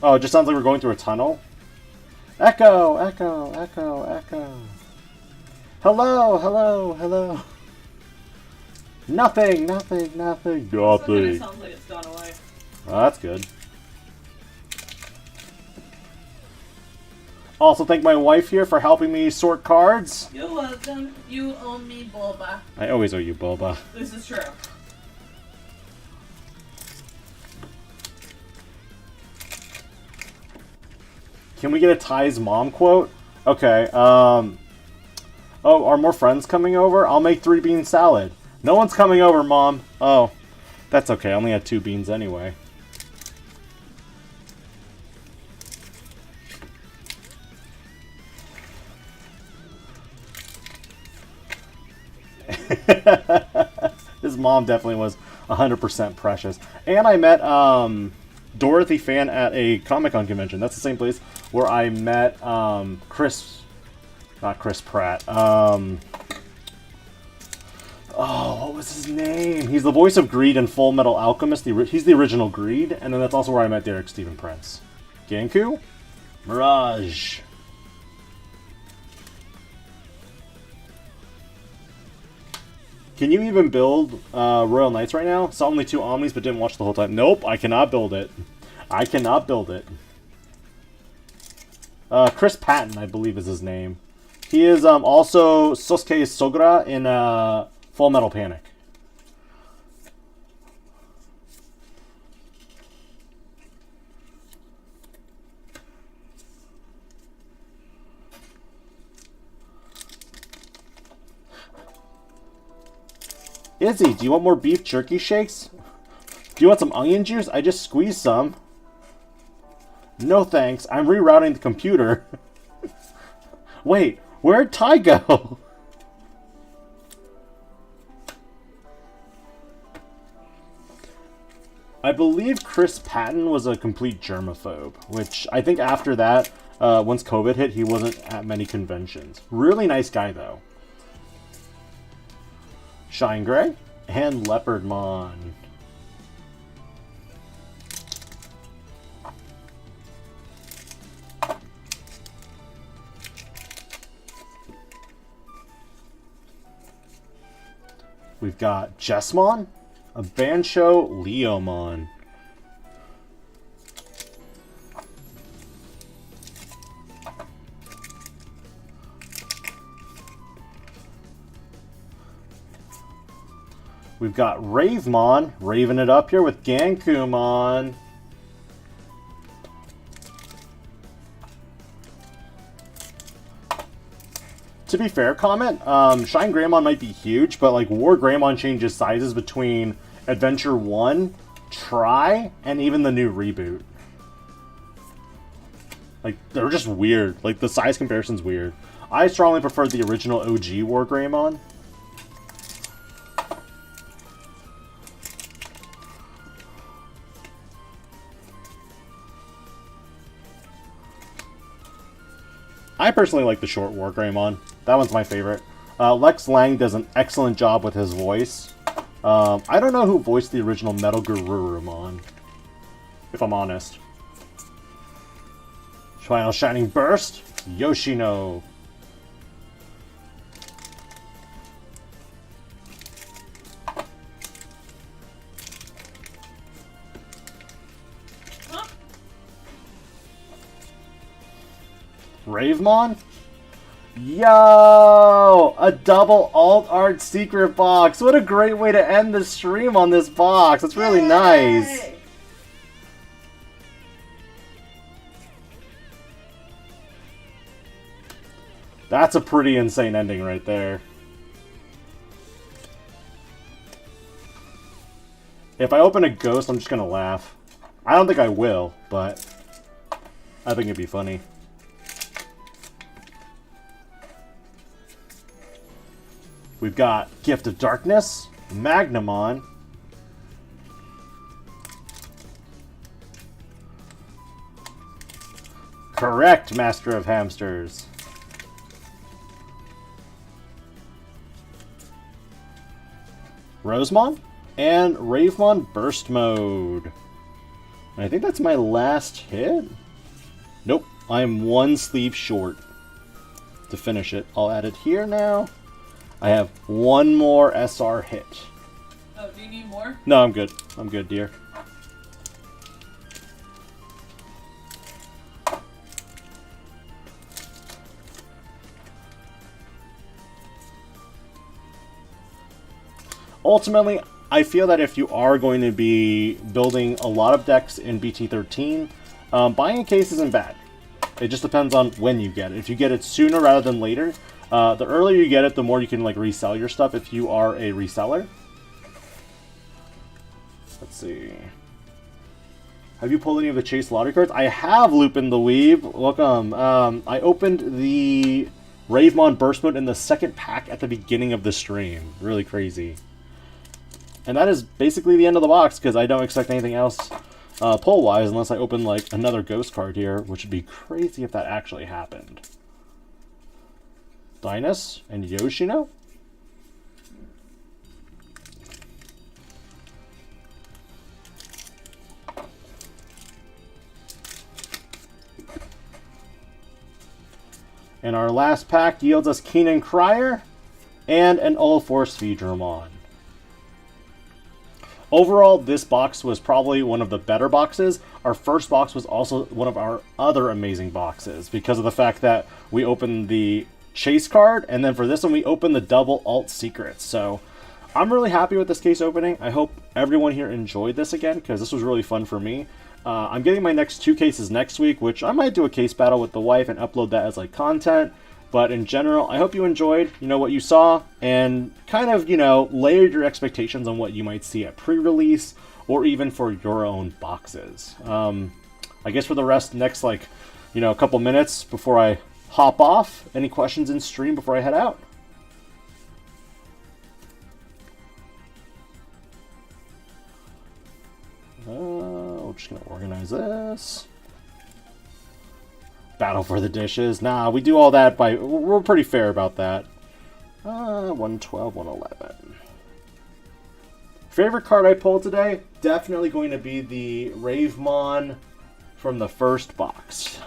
Oh, it just sounds like we're going through a tunnel. Echo, echo, echo, echo. Hello, hello, hello. Nothing, nothing, nothing, This one kinda nothing. sounds like it's gone away. Oh, that's good. Also, thank my wife here for helping me sort cards. You're welcome. You owe me boba. I always owe you boba. This is true. Can we get a Ty's mom quote? Okay, oh, are more friends coming over? I'll make 3 bean salad. No one's coming over, Mom. Oh, that's okay. I only had 2 beans anyway. His mom definitely was 100% precious. And I met, Dorothy fan at a Comic-Con convention. That's the same place where I met Chris... Not Chris Pratt. Oh, what was his name? He's the voice of Greed in Full Metal Alchemist. He's the original Greed, and then that's also where I met Derek Stephen Prince. Ganku? Mirage. Can you even build Royal Knights right now? Saw only 2 Omnis, but didn't watch the whole time. Nope, I cannot build it. I cannot build it. Chris Patton, I believe is his name. He is also Sosuke Sogura in Full Metal Panic. Izzy, do you want more beef jerky shakes? Do you want some onion juice? I just squeezed some. No thanks, I'm rerouting the computer. Wait, where'd Ty go? I believe Chris Patton was a complete germaphobe, which I think after that, once COVID hit, he wasn't at many conventions. Really nice guy, though. Shine Gray and Leopardmon. We've got Jessmon, a Bancho Leomon. We've got Ravemon, raving it up here with Gankumon. To be fair, comment, Shine Greymon might be huge, but like War Greymon changes sizes between Adventure 1, Try, and even the new reboot. Like, they're just weird. Like, the size comparison's weird. I strongly prefer the original OG War Greymon. I personally like the short War Greymon. That one's my favorite. Lex Lang does an excellent job with his voice. I don't know who voiced the original Metal Garurumon, if I'm honest. Final Shining Burst, Yoshino. Ravemon? Yo! A double alt art secret box. What a great way to end the stream on this box. It's really nice. That's a pretty insane ending right there. If I open a ghost, I'm just gonna laugh. I don't think I will, but I think it'd be funny. We've got Gift of Darkness, Magnamon, correct, Master of Hamsters, Rosemon, and Ravemon Burst Mode. And I think that's my last hit. Nope, I'm one sleeve short to finish it. I'll add it here now. I have one more SR hit. Oh, do you need more? No, I'm good. I'm good, dear. Ultimately, I feel that if you are going to be building a lot of decks in BT13, buying a case isn't bad. It just depends on when you get it. If you get it sooner rather than later, the earlier you get it, the more you can like resell your stuff if you are a reseller. Let's see. Have you pulled any of the Chase Lottery cards? I have, Lupin the Weave. Welcome. I opened the Ravemon Burst Mode in the second pack at the beginning of the stream. Really crazy. And that is basically the end of the box because I don't expect anything else pull-wise, unless I open like another ghost card here, which would be crazy if that actually happened. Dynas and Yoshino? And our last pack yields us Keenan Crier and an All-Force Feedramon. Overall, this box was probably one of the better boxes. Our first box was also one of our other amazing boxes because of the fact that we opened the chase card, and then for this one we opened the double alt secrets. So I'm really happy with this case opening. I hope everyone here enjoyed this again because this was really fun for me. I'm getting my next 2 cases next week, which I might do a case battle with the wife and upload that as like content. But in general, I hope you enjoyed, what you saw, and kind of, layered your expectations on what you might see at pre-release or even for your own boxes. I guess for the rest, next a couple minutes before I hop off. Any questions in stream before I head out? We're just going to organize this. Battle for the dishes. Nah, we do all that by... We're pretty fair about that. 112, 111. Favorite card I pulled today? Definitely going to be the Ravemon from the first box.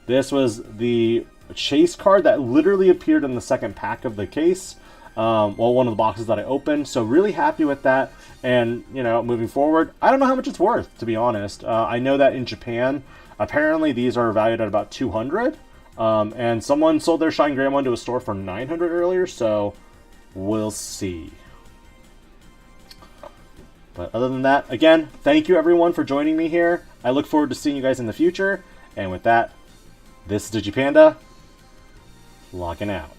This was the chase card that literally appeared in the second pack of the case. One of the boxes that I opened. So really happy with that. And, moving forward, I don't know how much it's worth, to be honest. I know that in Japan, apparently these are valued at about 200. And someone sold their Shine Greymon to a store for 900 earlier, so we'll see. But other than that, again, thank you everyone for joining me here. I look forward to seeing you guys in the future. And with that, this is DIGI-PANDA, logging out.